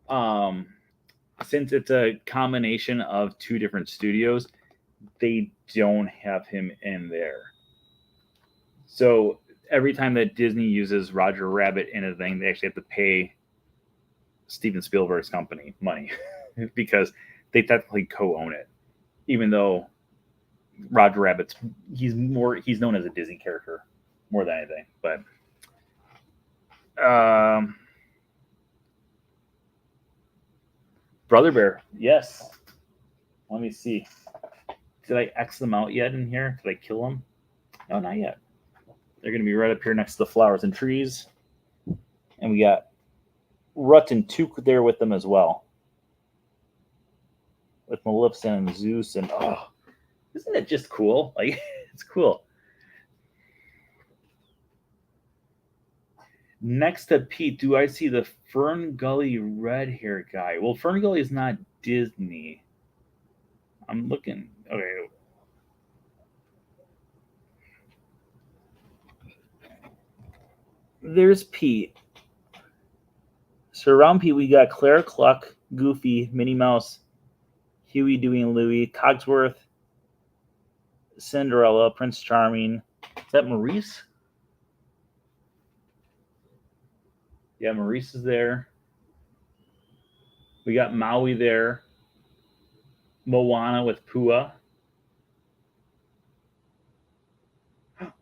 since it's a combination of two different studios, they don't have him in there. So every time that Disney uses Roger Rabbit in a thing, they actually have to pay Steven Spielberg's company money because they technically co-own it, even though Roger Rabbit's he's known as a Disney character more than anything. But Brother Bear, yes. Let me see. Did I X them out yet in here? Did I kill them? No, not yet. They're going to be right up here next to the flowers and trees. And we got Rut and Took there with them as well. With Maleficent and Zeus. And oh, isn't it just cool? Like, it's cool. Next to Pete, do I see the Fern Gully red hair guy? Well, Fern Gully is not Disney. I'm looking. Okay. There's Pete. So around Pete, we got Claire Cluck, Goofy, Minnie Mouse, Huey, Dewey, and Louie, Cogsworth, Cinderella, Prince Charming. Is that Maurice? Yeah, Maurice is there. We got Maui there. Moana with Pua.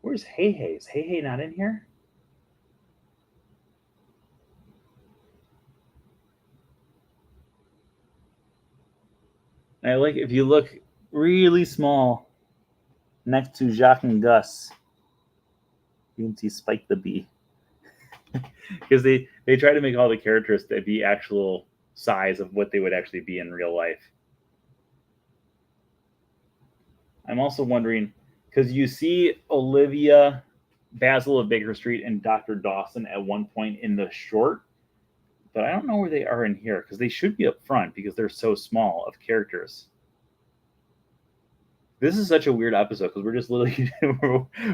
Where's Hey Hey? Is Hey Hey not in here? And I like if you look really small next to Jacques and Gus, you can see Spike the Bee. Because they try to make all the characters to be actual size of what they would actually be in real life. I'm also wondering, because you see Olivia, Basil of Baker Street, and Dr. Dawson at one point in the short, but I don't know where they are in here, because they should be up front because they're so small of characters. This is such a weird episode because we're just literally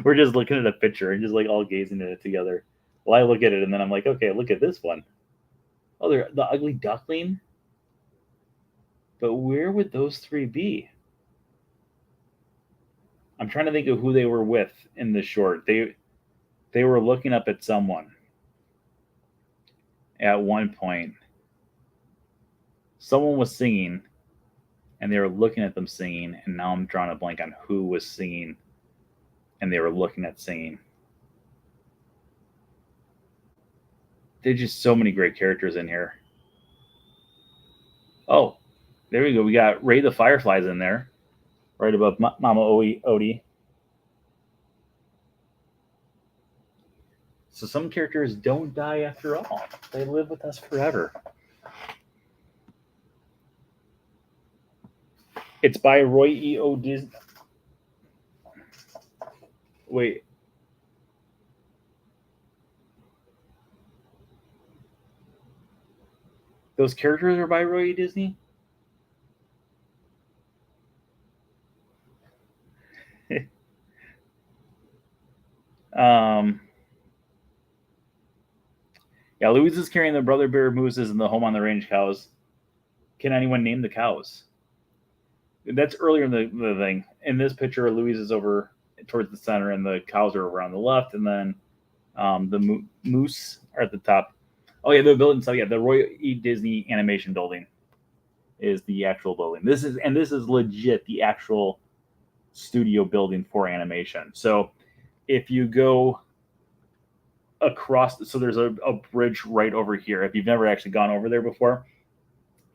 we're just looking at a picture and just like all gazing at it together. Well, I look at it and then I'm like, okay, look at this one. Oh, they're the Ugly Duckling. But where would those three be? I'm trying to think of who they were with in the short. They were looking up at someone at one point. Someone was singing, and they were looking at them singing, and now I'm drawing a blank on who was singing, and they were looking at singing. There's just so many great characters in here. Oh, there we go. We got Ray the Fireflies in there, right above Mama Odie. So some characters don't die after all. They live with us forever. It's by Roy E. O. Disney. Wait. Those characters are by Roy E. Disney? um, yeah, Louise is carrying the brother bear mooses and the home on the range cows. Can anyone name the cows? That's earlier in the thing. In this picture, Louise is over towards the center, and the cows are over on the left, and then the moose are at the top. Oh yeah, the building. So yeah, the Roy E. Disney Animation Building is the actual building. This is legit the actual studio building for animation. So if you go across, so there's a bridge right over here. If you've never actually gone over there before,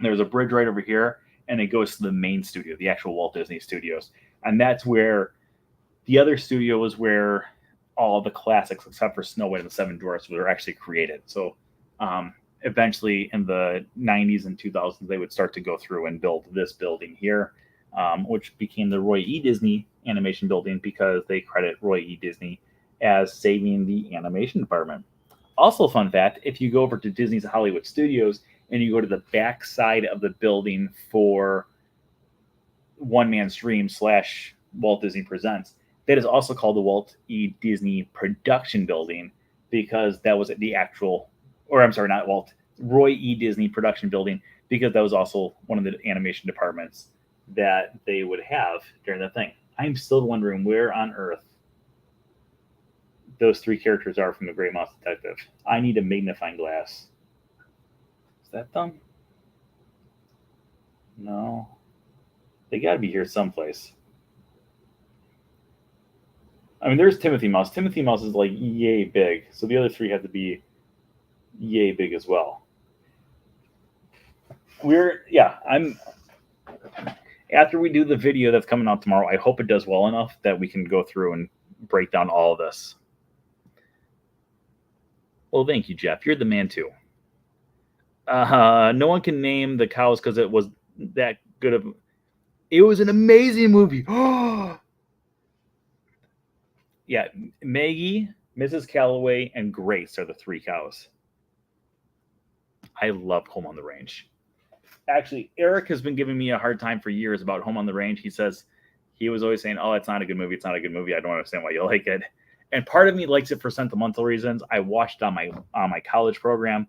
there's a bridge right over here, and it goes to the main studio, the actual Walt Disney Studios, and that's where the other studio was where all the classics, except for Snow White and the Seven Dwarfs, were actually created. So eventually, in the 90s and 2000s, they would start to go through and build this building here, which became the Roy E. Disney Animation Building because they credit Roy E. Disney as saving the animation department. Also, fun fact, if you go over to Disney's Hollywood Studios and you go to the back side of the building for One Man's Dream / Walt Disney Presents, that is also called the Walt E. Disney Production Building because that was the actual, or I'm sorry, not Walt, Roy E. Disney Production Building, because that was also one of the animation departments that they would have during the thing. I'm still wondering where on earth those three characters are from The Great Mouse Detective. I need a magnifying glass. Is that them? No. They got to be here someplace. I mean, there's Timothy Mouse. Timothy Mouse is like yay big, so the other three have to be yay big as well. I'm after we do the video that's coming out tomorrow, I hope it does well enough that we can go through and break down all of this. Well, thank you, Jeff. You're the man too. No one can name the cows because it was that good of. It was an amazing movie. Yeah, Maggie, Mrs. Calloway, and Grace are the three cows. I love Home on the Range. Actually, Eric has been giving me a hard time for years about Home on the Range. He says he was always saying, "Oh, it's not a good movie. It's not a good movie. I don't understand why you like it." And part of me likes it for sentimental reasons. I watched on my college program.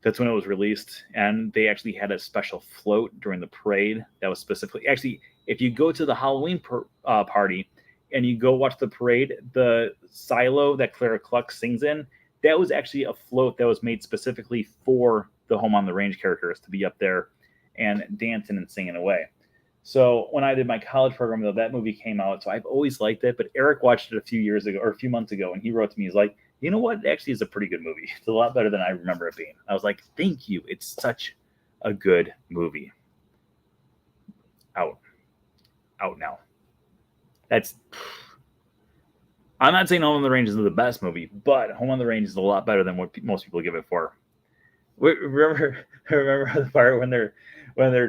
That's when it was released, and they actually had a special float during the parade that was specifically. Actually, if you go to the Halloween party and you go watch the parade, the silo that Clara Cluck sings in, that was actually a float that was made specifically for the Home on the Range characters to be up there and dancing and singing away. So when I did my college program, though, that movie came out. So I've always liked it. But Eric watched it a few months ago, and he wrote to me, he's like, you know what? It actually is a pretty good movie. It's a lot better than I remember it being. I was like, thank you. It's such a good movie. Out now. I'm not saying Home on the Range is the best movie, but Home on the Range is a lot better than what most people give it for. Remember the part when they're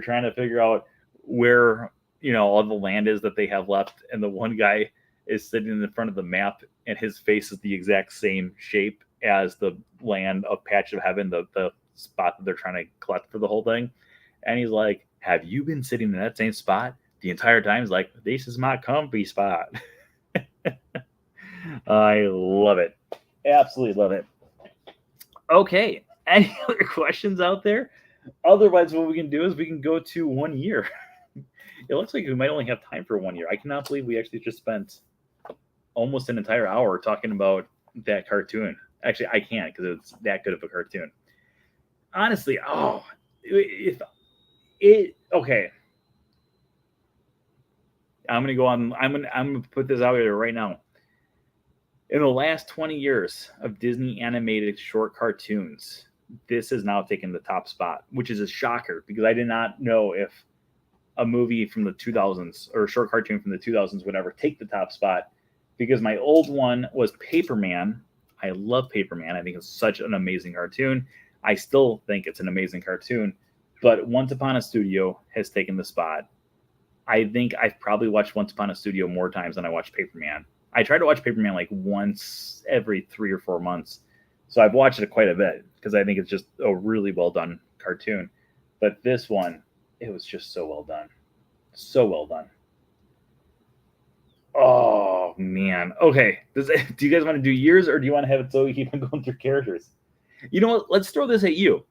trying to figure out where all the land is that they have left, and the one guy is sitting in front of the map, and his face is the exact same shape as the land of Patch of Heaven, the spot that they're trying to collect for the whole thing. And he's like, "Have you been sitting in that same spot the entire time?" He's like, "This is my comfy spot." I love it. Absolutely love it. Okay. Any other questions out there? Otherwise, what we can do is we can go to 1 year. It looks like we might only have time for 1 year. I cannot believe we actually just spent almost an entire hour talking about that cartoon. Actually, I can't because it's that good of a cartoon. Honestly, okay. I'm gonna go on. I'm gonna put this out there right now. In the last 20 years of Disney animated short cartoons, this has now taken the top spot, which is a shocker because I did not know if a movie from the 2000s or a short cartoon from the 2000s would ever take the top spot, because my old one was Paperman. I love Paperman. I think it's such an amazing cartoon. I still think it's an amazing cartoon, but Once Upon a Studio has taken the spot. I think I've probably watched Once Upon a Studio more times than I watched Paperman. I try to watch Paperman like once every 3 or 4 months. So I've watched it quite a bit because I think it's just a really well done cartoon. But this one, it was just so well done. So well done. Oh man. Okay. Do you guys want to do years, or do you want to have it so we keep on going through characters? You know what? Let's throw this at you.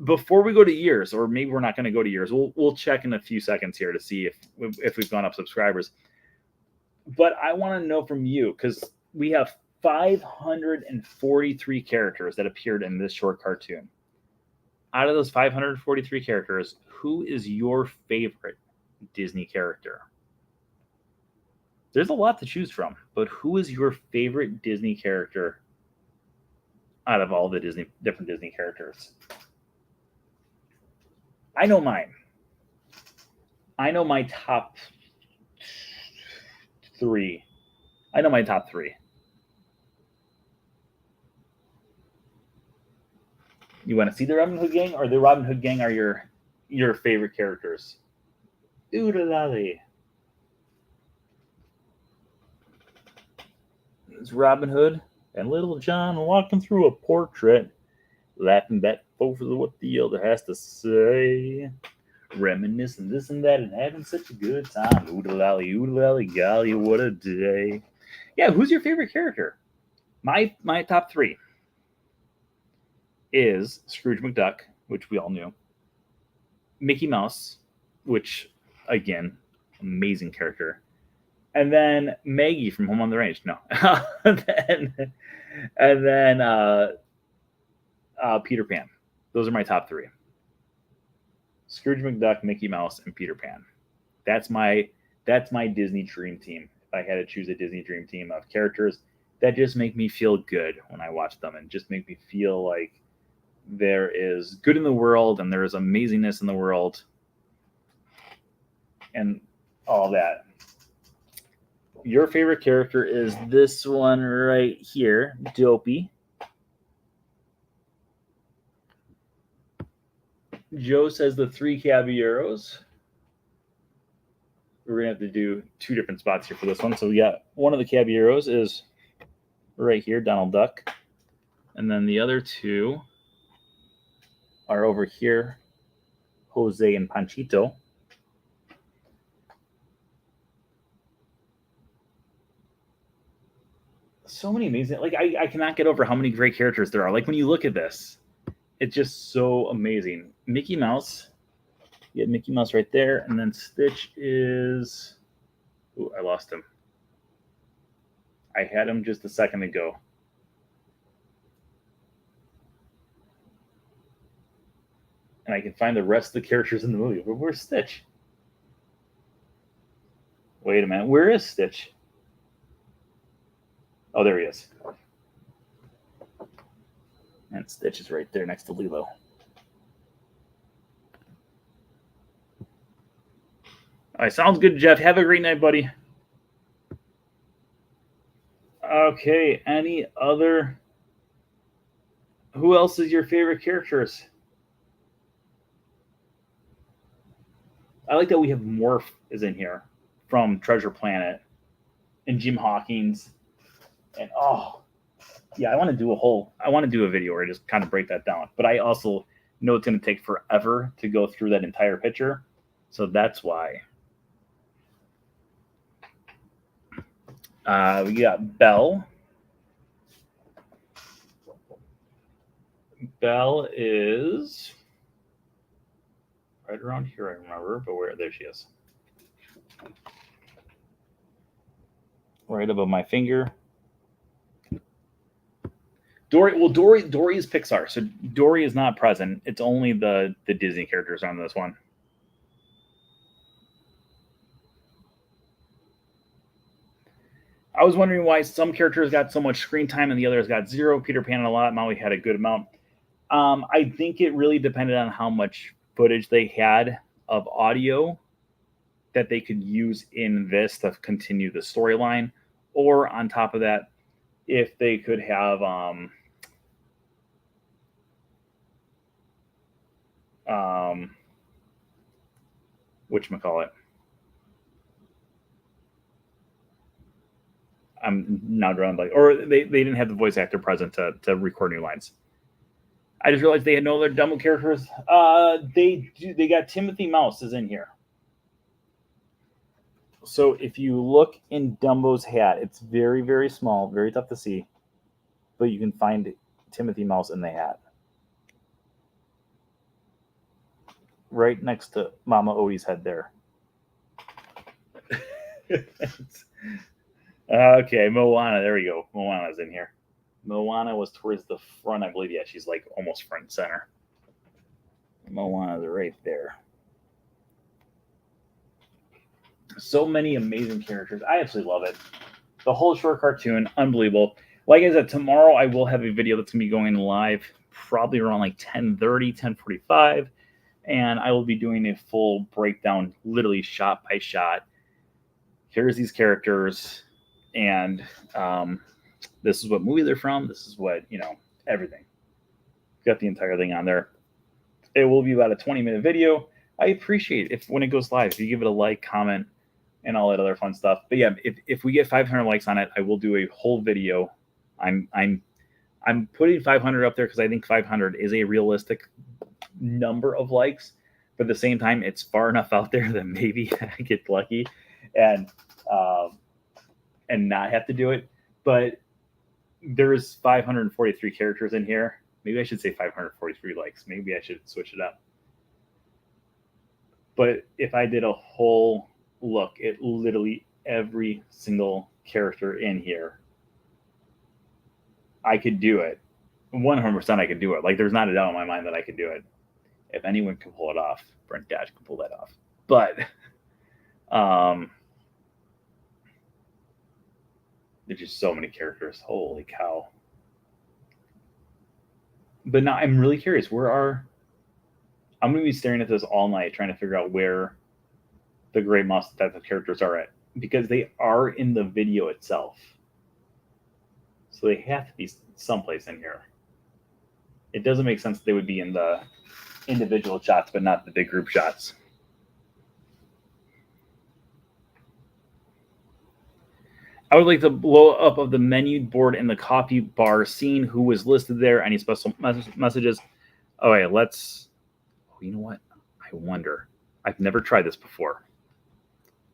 Before we go to years, or maybe we're not going to go to years. We'll check in a few seconds here to see if we've gone up subscribers. But I want to know from you, because we have 543 characters that appeared in this short cartoon. Out of those 543 characters, who is your favorite Disney character? There's a lot to choose from, but who is your favorite Disney character out of all the different Disney characters? I know mine. I know my top 3. I know my top 3. You want to see the Robin Hood gang, or the Robin Hood gang are your favorite characters? Oodalali. It's Robin Hood and Little John walking through a portrait, laughing back over what the other has to say, reminiscing this and that, and having such a good time. Oodalali, golly, what a day. Yeah, who's your favorite character? My top 3 is Scrooge McDuck, which we all knew, Mickey Mouse, which, again, amazing character, and then Maggie from Home on the Range. No. and then Peter Pan. Those are my top 3. Scrooge McDuck, Mickey Mouse, and Peter Pan. That's my Disney dream team. If I had to choose a Disney dream team of characters that just make me feel good when I watch them, and just make me feel like there is good in the world and there is amazingness in the world and all that. Your favorite character is this one right here, Dopey. Joe says the 3 Caballeros. We're going to have to do 2 different spots here for this one. So we got one of the Caballeros is right here, Donald Duck. And then the other 2 are over here, Jose and Panchito. So many amazing, like I cannot get over how many great characters there are. Like when you look at this, it's just so amazing. Mickey Mouse, you have Mickey Mouse right there, and then Stitch is, ooh, I lost him. I had him just a second ago. And I can find the rest of the characters in the movie. But where's Stitch? Wait a minute, where is Stitch? Oh, there he is. And Stitch is right there next to Lilo. All right, sounds good, Jeff. Have a great night, buddy. Okay, any other? Who else is your favorite characters? I like that we have Morph is in here from Treasure Planet, and Jim Hawkins, and oh yeah, I want to do a video where I just kind of break that down. But I also know it's going to take forever to go through that entire picture, so that's why. We got Belle. Belle is right around here, I remember, but where? There she is. Right above my finger. Dory is Pixar, so Dory is not present. It's only the Disney characters on this one. I was wondering why some characters got so much screen time and the others got 0. Peter Pan a lot, Maui had a good amount. I think it really depended on how much footage they had of audio that they could use in this to continue the storyline, or on top of that, if they could have whatchamacallit. I'm now drawing like, or they didn't have the voice actor present to record new lines. I just realized they had no other Dumbo characters. They got Timothy Mouse is in here. So if you look in Dumbo's hat, it's very, very small, very tough to see, but you can find Timothy Mouse in the hat. Right next to Mama Odie's head there. Okay, Moana. There we go. Moana's in here. Moana was towards the front, I believe. Yeah, she's like almost front and center. Moana's right there. So many amazing characters. I absolutely love it. The whole short cartoon, unbelievable. Like I said, tomorrow I will have a video that's going to be going live probably around like 10:30, 10:45. And I will be doing a full breakdown, literally shot by shot. Here's these characters, and this is what movie they're from. This is what, everything. Got the entire thing on there. It will be about a 20-minute video. I appreciate if when it goes live, if you give it a like, comment, and all that other fun stuff. But yeah, if we get 500 likes on it, I will do a whole video. I'm putting 500 up there because I think 500 is a realistic number of likes, but at the same time, it's far enough out there that maybe I get lucky and not have to do it. But there's 543 characters in here. Maybe I should say 543 likes. Maybe I should switch it up. But if I did a whole look at literally every single character in here, I could do it. 100% I could do it. Like, there's not a doubt in my mind that I could do it. If anyone can pull it off, Brent Dash can pull that off. But there's just so many characters. Holy cow. But now I'm really curious. I'm going to be staring at this all night trying to figure out where the gray mustache type of characters are at. Because they are in the video itself. So they have to be someplace in here. It doesn't make sense that they would be in the individual shots, but not the big group shots. I would like the blow up of the menu board in the coffee bar, seeing who was listed there, any special messages. Okay, let's. Oh, you know what? I wonder. I've never tried this before,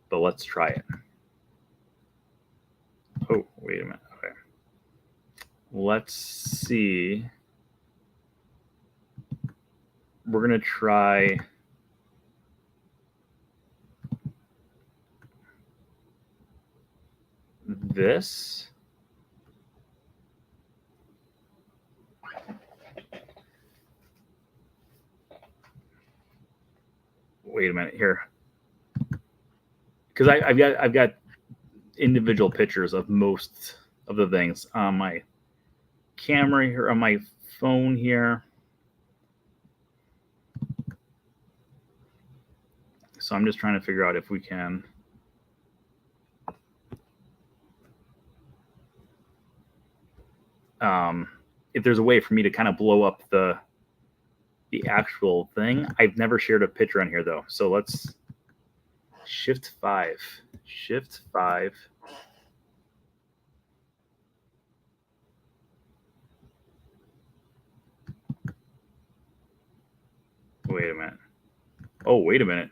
but let's try it. Oh, wait a minute. Okay. Let's see. We're going to try this. Wait a minute here. Because I've got individual pictures of most of the things on my camera here, on my phone here. So I'm just trying to figure out if we can. If there's a way for me to kind of blow up the actual thing. I've never shared a picture on here though. So let's Shift 5. Shift 5. Wait a minute. Oh, wait a minute.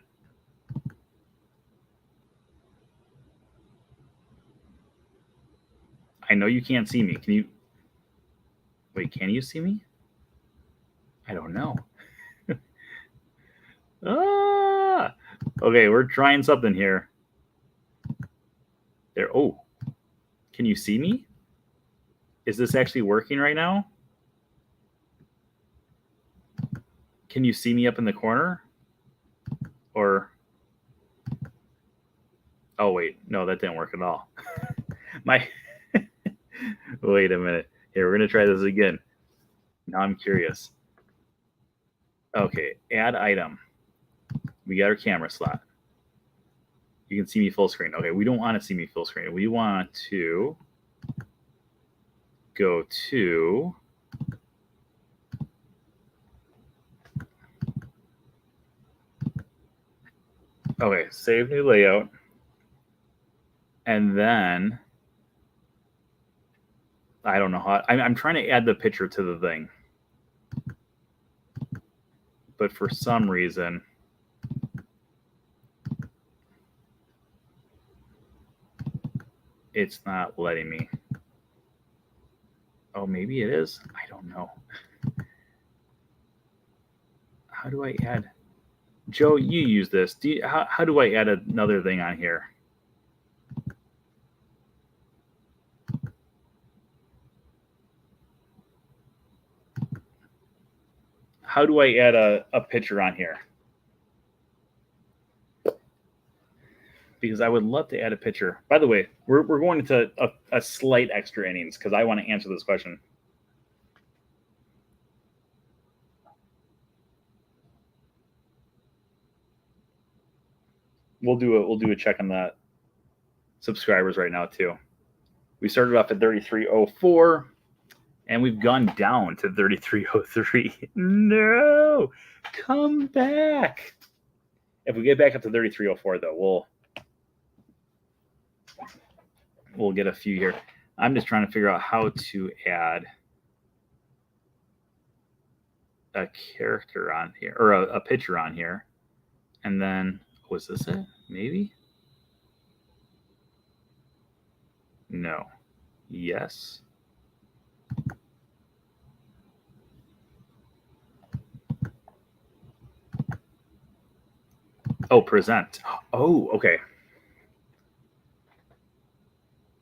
I know you can't see me. Can you? Wait, can you see me? I don't know. Ah! Okay, we're trying something here. There. Oh, can you see me? Is this actually working right now? Can you see me up in the corner? Or... Oh, wait. No, that didn't work at all. Wait a minute. Here, we're going to try this again. Now I'm curious. Okay, add item. We got our camera slot. You can see me full screen. Okay, we don't want to see me full screen. We want to go to okay, save new layout. And then I don't know how I'm trying to add the picture to the thing. But for some reason it's not letting me. Oh, maybe it is. I don't know. How do I add? Joe, you use this. How do I add another thing on here? How do I add a picture on here? Because I would love to add a picture. By the way, we're going into a slight extra innings because I want to answer this question. We'll do a check on the subscribers right now too. We started off at 3304 and we've gone down to 3303. No, come back. If we get back up to 3304 though, we'll get a few here. I'm just trying to figure out how to add a character on here or a picture on here. And then was this it? Maybe? No. Yes. Oh, present. Oh, okay.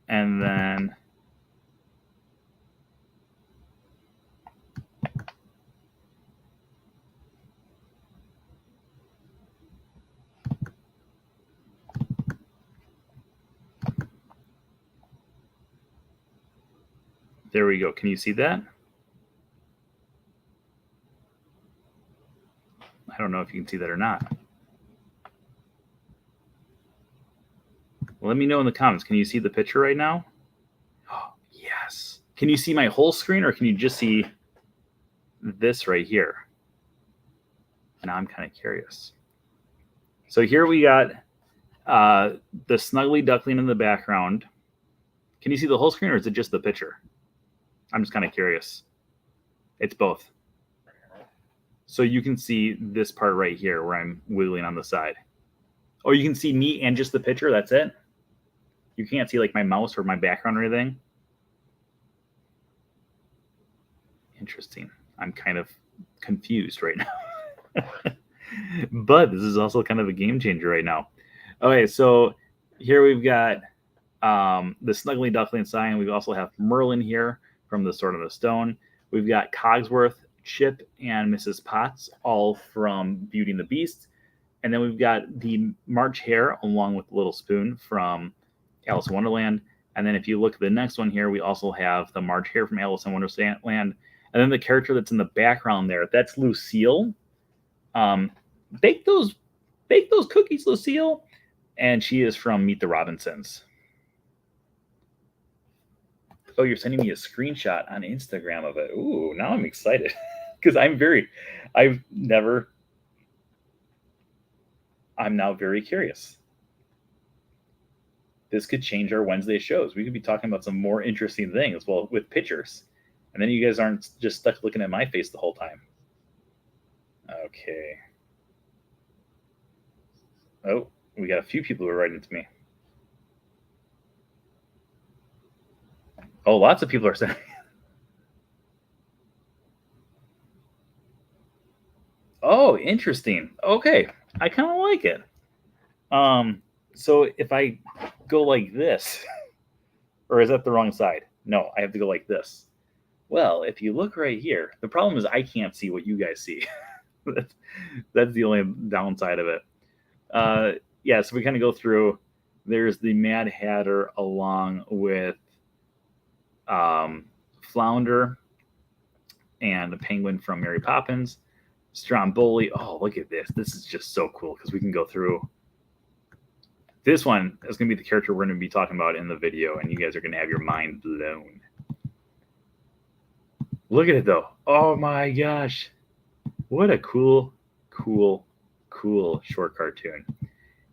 And then there we go. Can you see that? I don't know if you can see that or not. Let me know in the comments. Can you see the picture right now? Oh, yes. Can you see my whole screen or can you just see this right here? Now I'm kind of curious. So here we got the snuggly duckling in the background. Can you see the whole screen or is it just the picture? I'm just kind of curious. It's both. So you can see this part right here where I'm wiggling on the side. Oh, you can see me and just the picture? That's it? You can't see like my mouse or my background or anything? Interesting. I'm kind of confused right now. But this is also kind of a game changer right now. Okay, so here we've got the Snuggly Duckling sign. We also have Merlin here from the Sword of the Stone. We've got Cogsworth, Chip, and Mrs. Potts, all from Beauty and the Beast. And then we've got the March Hare along with Little Spoon from Alice in Wonderland. And then if you look at the next one here, we also have the March Hare from Alice in Wonderland. And then the character that's in the background there, that's Lucille. Bake those cookies, Lucille. And she is from Meet the Robinsons. Oh, you're sending me a screenshot on Instagram of it. Ooh, now I'm excited because I'm now very curious. This could change our Wednesday shows. We could be talking about some more interesting things, well, with pictures. And then you guys aren't just stuck looking at my face the whole time. Okay. Oh, we got a few people who are writing to me. Oh, lots of people are saying. Oh, interesting. Okay, I kind of like it. So if I go like this, or is that the wrong side? No, I have to go like this. Well, if you look right here, the problem is I can't see what you guys see. That's the only downside of it. Yeah, so we kind of go through. There's the Mad Hatter along with Flounder and the Penguin from Mary Poppins. Stromboli. Oh, look at this. This is just so cool because we can go through. This one is going to be the character we're going to be talking about in the video, and you guys are going to have your mind blown. Look at it though. Oh my gosh. What a cool short cartoon.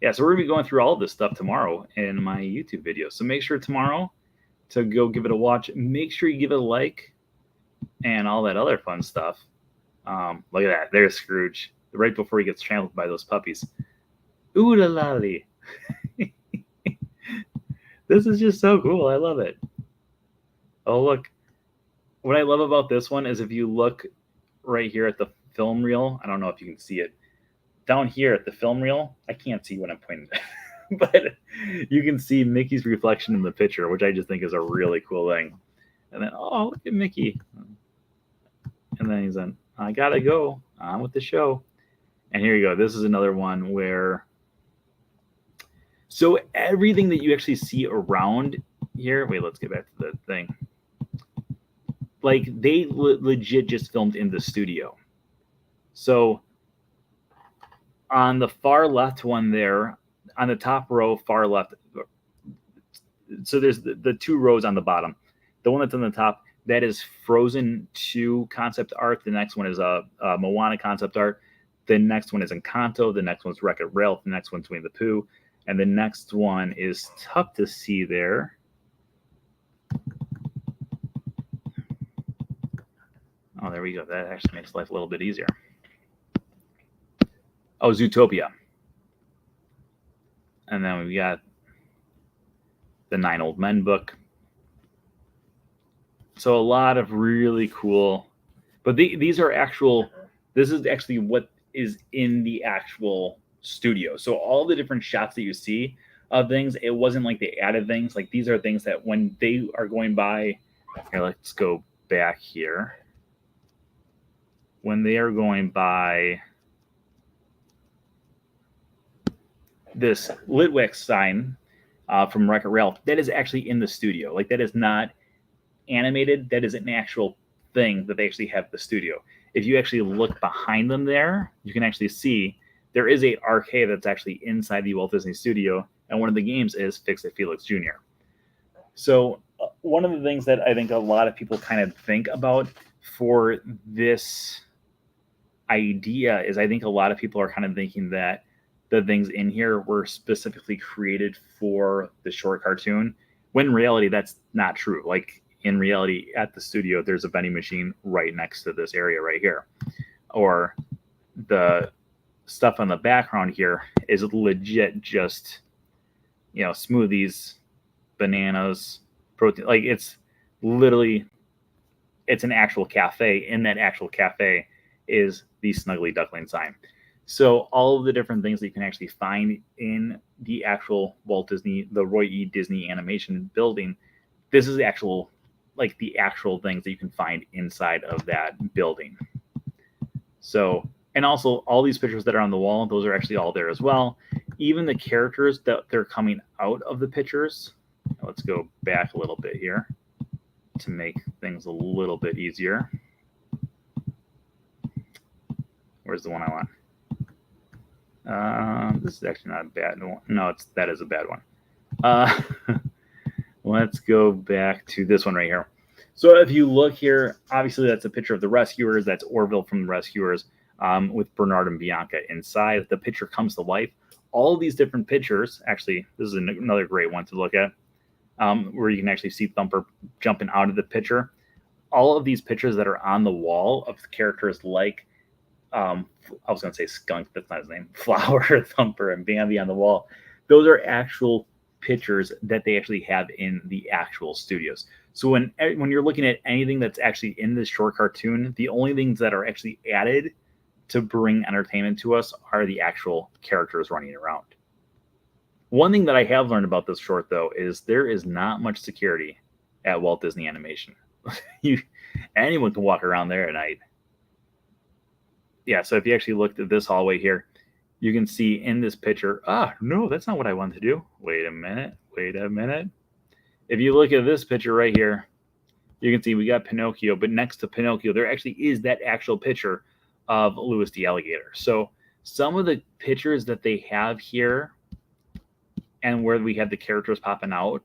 Yeah, so we're gonna be going through all of this stuff tomorrow in my YouTube video. So make sure tomorrow to go give it a watch. Make sure you give it a like and all that other fun stuff. Look at that. There's Scrooge right before he gets trampled by those puppies. Ooh la la lee. This is just so cool. I love it. Oh, look. What I love about this one is if you look right here at the film reel, I don't know if you can see it. Down here at the film reel, I can't see what I'm pointing at, but you can see Mickey's reflection in the picture, which I just think is a really cool thing. And then, oh, look at Mickey. And then he's on, I gotta go on with the show. And here you go. This is another one where, so everything that you actually see around here, wait, let's get back to the thing. Like they legit just filmed in the studio. So on the far left one there, on the top row, far left, so there's the two rows on the bottom. The one that's on the top, that is Frozen 2 concept art. The next one is a Moana concept art. The next one is Encanto. The next one's Wreck-It Ralph. The next one's Winnie the Pooh. And the next one is tough to see there. Oh, there we go. That actually makes life a little bit easier. Oh, Zootopia. And then we got the 9 Old Men book. So a lot of really cool, but these are actual, this is actually what is in the actual studio. So all the different shots that you see of things, it wasn't like they added things. Like these are things that when they are going by, here, let's go back here. When they are going by this Litwick sign from Wreck-It Ralph, that is actually in the studio. Like that is not animated. That is an actual thing that they actually have at the studio. If you actually look behind them there, you can actually see there is a arcade that's actually inside the Walt Disney Studio, and one of the games is Fix-It Felix Jr. So one of the things that I think a lot of people kind of think about for this idea is I think a lot of people are kind of thinking that the things in here were specifically created for the short cartoon, when in reality that's not true. Like in reality, at the studio, there's a vending machine right next to this area right here. Or the stuff on the background here is legit just, you know, smoothies, bananas, protein. Like it's literally, it's an actual cafe. In that actual cafe is the Snuggly Duckling sign. So all of the different things that you can actually find in the actual Walt Disney, the Roy E. Disney Animation building, this is the actual, like the actual things that you can find inside of that building. So, and also all these pictures that are on the wall, those are actually all there as well. Even the characters that they're coming out of the pictures. Let's go back a little bit here to make things a little bit easier. Where's the one I want? This is actually not a bad one. No, that is a bad one. Let's go back to this one right here. So if you look here, obviously that's a picture of the rescuers. That's Orville from the Rescuers with Bernard and Bianca inside. The picture comes to life. All of these different pictures, actually, this is another great one to look at, where you can actually see Thumper jumping out of the picture. All of these pictures that are on the wall of characters like, I was going to say Skunk, that's not his name, Flower, Thumper, and Bambi on the wall. Those are actual pictures that they actually have in the actual studios. So when you're looking at anything that's actually in this short cartoon, the only things that are actually added to bring entertainment to us are the actual characters running around. One thing that I have learned about this short, though, is there is not much security at Walt Disney Animation. Anyone can walk around there at night. Yeah, so if you actually looked at this hallway here, you can see in this picture, no, that's not what I wanted to do. Wait a minute. If you look at this picture right here, you can see we got Pinocchio, but next to Pinocchio, there actually is that actual picture of Louis the Alligator. So some of the pictures that they have here and where we have the characters popping out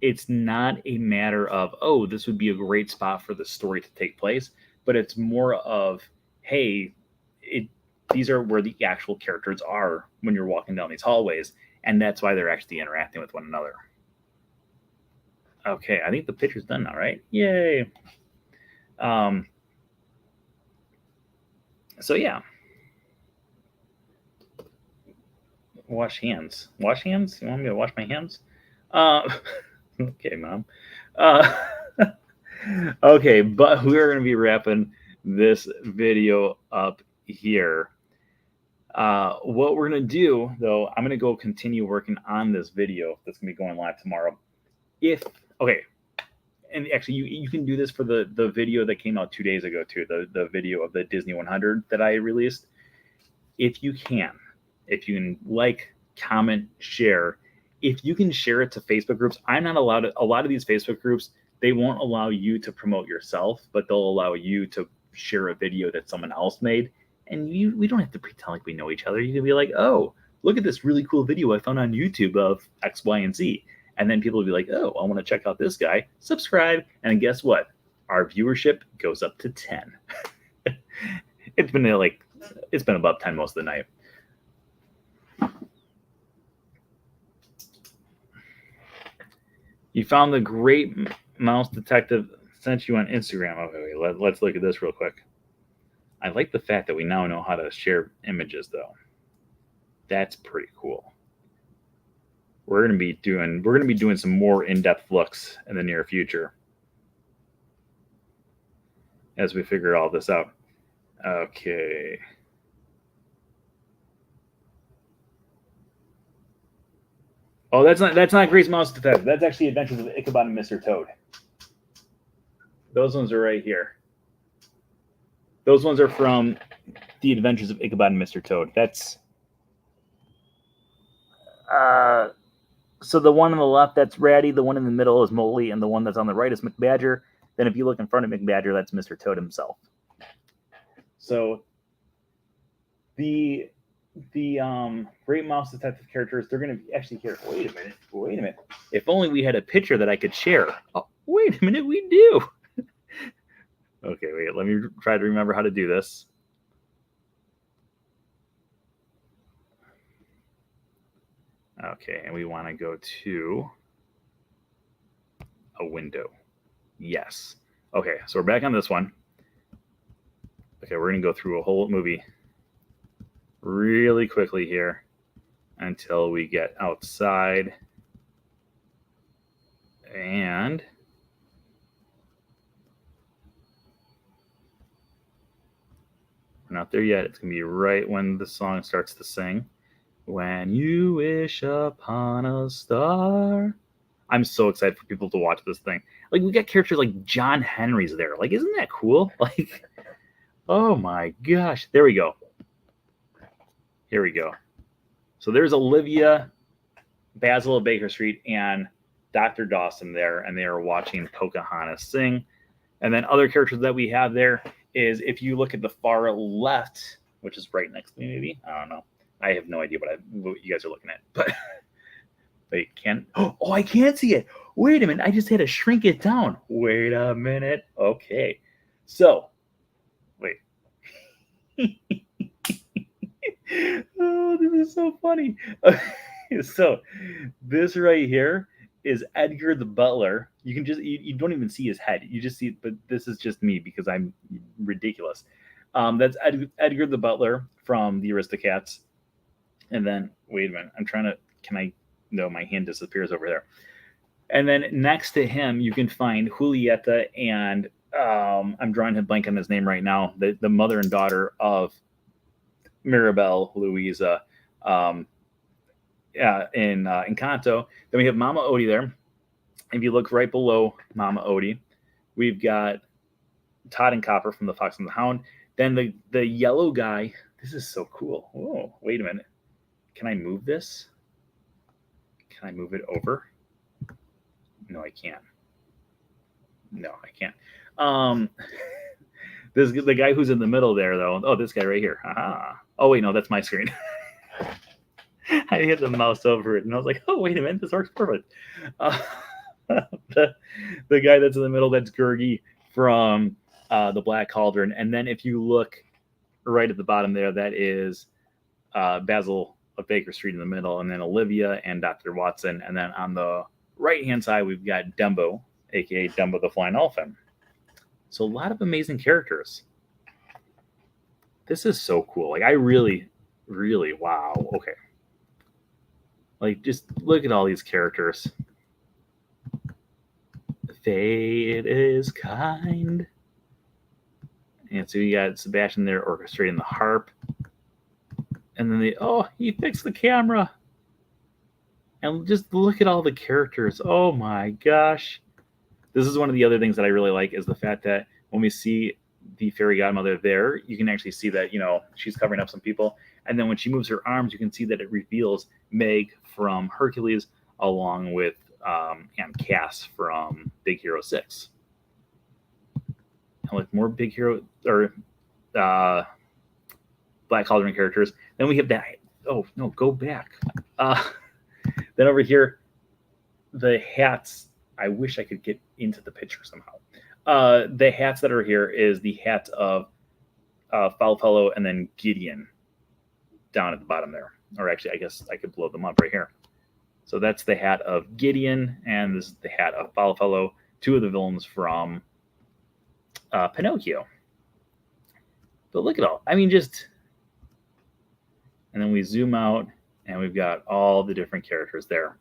it's not a matter of, oh, this would be a great spot for the story to take place, but it's more of, hey, these are where the actual characters are when you're walking down these hallways, and that's why they're actually interacting with one another. Okay, I think the picture's done now, right? Yay. So yeah. Wash hands. Wash hands? You want me to wash my hands? Okay, Mom. Uh, okay, but we're going to be wrapping this video up here. What we're going to do, though, I'm going to go continue working on this video that's going to be going live tomorrow. Okay, and actually, you can do this for the video that came out 2 days ago, too, the video of the Disney 100 that I released. If you can like, comment, share. If you can share it to Facebook groups, I'm not allowed to. A lot of these Facebook groups, they won't allow you to promote yourself, but they'll allow you to share a video that someone else made. And we don't have to pretend like we know each other. You can be like, oh, look at this really cool video I found on YouTube of X, Y, and Z. And then people will be like, oh, I want to check out this guy. Subscribe. And guess what? Our viewership goes up to 10. It's been above 10 most of the night. You found the great mouse detective sent you on Instagram. Okay, let's look at this real quick. I like the fact that we now know how to share images, though. That's pretty cool. We're gonna be doing some more in-depth looks in the near future as we figure all this out. Okay. Oh, that's not Grace Mouse Detective. That's actually Adventures of Ichabod and Mr. Toad. Those ones are right here. Those ones are from the Adventures of Ichabod and Mr. Toad. That's so the one on the left, that's Ratty. The one in the middle is Moley, and the one that's on the right is McBadger. Then if you look in front of McBadger, that's Mr. Toad himself. So the Great Mouse Detective characters, they're going to be actually here. Wait a minute. If only we had a picture that I could share. Oh, wait a minute, we do. Okay, wait, let me try to remember how to do this. Okay, and we want to go to a window. Yes. Okay, so we're back on this one. Okay, we're going to go through a whole movie really quickly here until we get outside. And we're not there yet. It's going to be right when the song starts to sing. When you wish upon a star. I'm so excited for people to watch this thing. Like, we got characters like John Henry's there. Like, isn't that cool? Like, oh my gosh. There we go. Here we go. So there's Olivia, Basil of Baker Street, and Dr. Dawson there, and they are watching Pocahontas sing. And then other characters that we have there is, if you look at the far left, which is right next to me, maybe. I don't know. I have no idea what you guys are looking at, but you can't. Oh, I can't see it. Wait a minute. I just had to shrink it down. Wait a minute. Okay. So, wait. Oh, this is so funny. So, this right here is Edgar the Butler. You can you don't even see his head. You just see, but this is just me because I'm ridiculous. That's Edgar the Butler from the Aristocats. And then, wait a minute, no, my hand disappears over there. And then next to him, you can find Julieta and, I'm drawing a blank on his name right now, the mother and daughter of Mirabelle, Louisa, in Encanto. Then we have Mama Odie there. If you look right below Mama Odie, we've got Todd and Copper from The Fox and the Hound. Then the yellow guy, this is so cool. Oh, wait a minute. Can I move this? Can I move it over? No, I can't. No, I can't. The guy who's in the middle there, though. Oh, this guy right here. Aha. Oh, wait, no, that's my screen. I hit the mouse over it, and I was like, oh, wait a minute, this works perfect. the guy that's in the middle, that's Gurgi from the Black Cauldron. And then if you look right at the bottom there, that is Basil of Baker Street in the middle, and then Olivia and Dr. Watson. And then on the right-hand side, we've got Dumbo, aka Dumbo the Flying Elephant. So a lot of amazing characters. This is so cool. Like, I really, really, wow. Okay. Like, just look at all these characters. Fate is kind. And so you got Sebastian there orchestrating the harp. And then he fixed the camera. And just look at all the characters. Oh my gosh. This is one of the other things that I really like, is the fact that when we see the fairy godmother there, you can actually see that, she's covering up some people. And then when she moves her arms, you can see that it reveals Meg from Hercules, along with and Cass from Big Hero 6. And with more Big Hero or Black Cauldron characters, then we have that. Oh no, go back. Then over here, the hats. I wish I could get into the picture somehow. The hats that are here is the hat of Foulfellow and then Gideon down at the bottom there. Or actually, I guess I could blow them up right here. So that's the hat of Gideon, and this is the hat of Foulfellow, two of the villains from Pinocchio. But look at all. I mean, just... And then we zoom out, and we've got all the different characters there.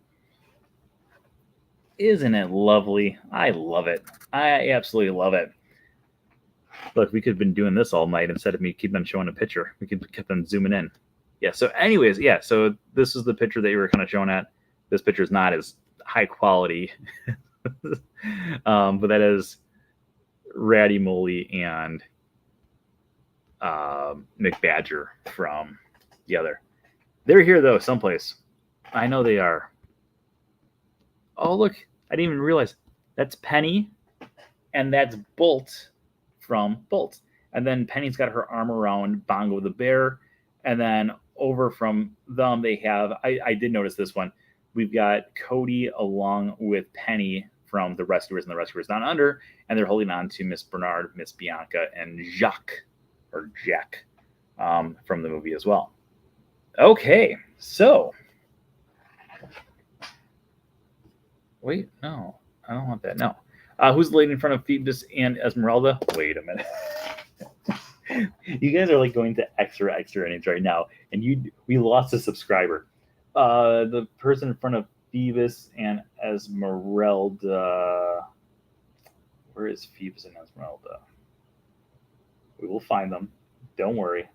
Isn't it lovely? I love it. I absolutely love it. Look, we could have been doing this all night instead of me keep on showing a picture. We could keep on zooming in. Yeah, so anyways, so this is the picture that you were kind of showing at. This picture is not as high quality. But that is Ratty Moley and McBadger from the other. They're here, though, someplace. I know they are. Oh, look. I didn't even realize. That's Penny, and that's Bolt from Bolt. And then Penny's got her arm around Bongo the Bear. And then over from them, they have... I did notice this one. We've got Cody along with Penny from The Rescuers and The Rescuers Down Under, and they're holding on to Miss Bernard, Miss Bianca, and Jacques, or Jack, from the movie as well. Okay, so... Wait, no, I don't want that. No. Who's the lady in front of Phoebus and Esmeralda? Wait a minute. You guys are like going to extra innings right now, and we lost a subscriber. The person in front of Phoebus and Esmeralda. Where is Phoebus and Esmeralda? We will find them. Don't worry.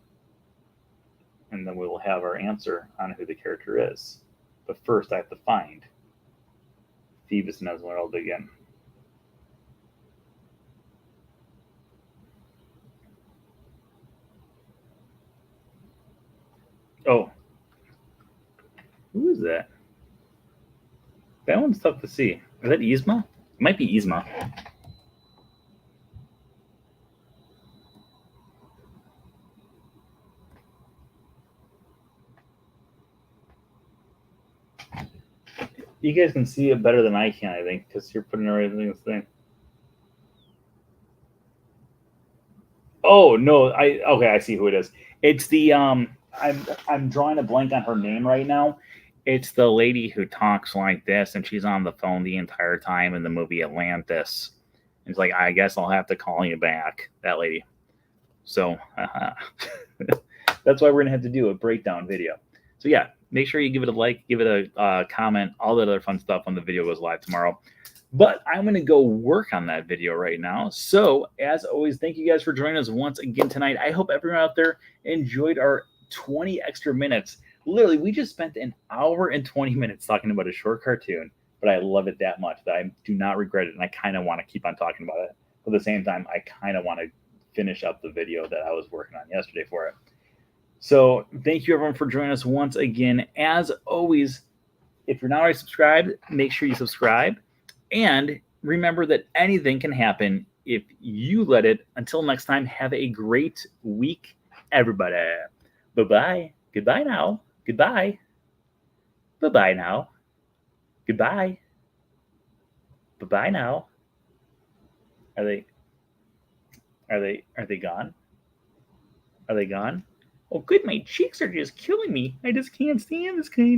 And then we will have our answer on who the character is. But first, I have to find Phoebus and Esmeralda again. Oh. Who is that? That one's tough to see. Is that Yzma? It might be Yzma. You guys can see it better than I can, I think, because you're putting everything in this thing. Oh no! I see who it is. It's the I'm drawing a blank on her name right now. It's the lady who talks like this, and she's on the phone the entire time in the movie Atlantis. And it's like, I guess I'll have to call you back, that lady. So that's why we're gonna have to do a breakdown video. So yeah, make sure you give it a like, give it a comment, all that other fun stuff when the video goes live tomorrow. But I'm going to go work on that video right now. So as always, thank you guys for joining us once again tonight. I hope everyone out there enjoyed our 20 extra minutes. Literally, we just spent an hour and 20 minutes talking about a short cartoon, but I love it that much that I do not regret it, and I kind of want to keep on talking about it. But at the same time, I kind of want to finish up the video that I was working on yesterday for it. So thank you, everyone, for joining us once again. As always, if you're not already subscribed, make sure you subscribe. And remember that anything can happen if you let it. Until next time, have a great week, everybody. Bye-bye. Goodbye now. Goodbye. Bye-bye now. Goodbye. Bye-bye now. Are they gone? Are they gone? Oh, good. My cheeks are just killing me. I just can't stand this kind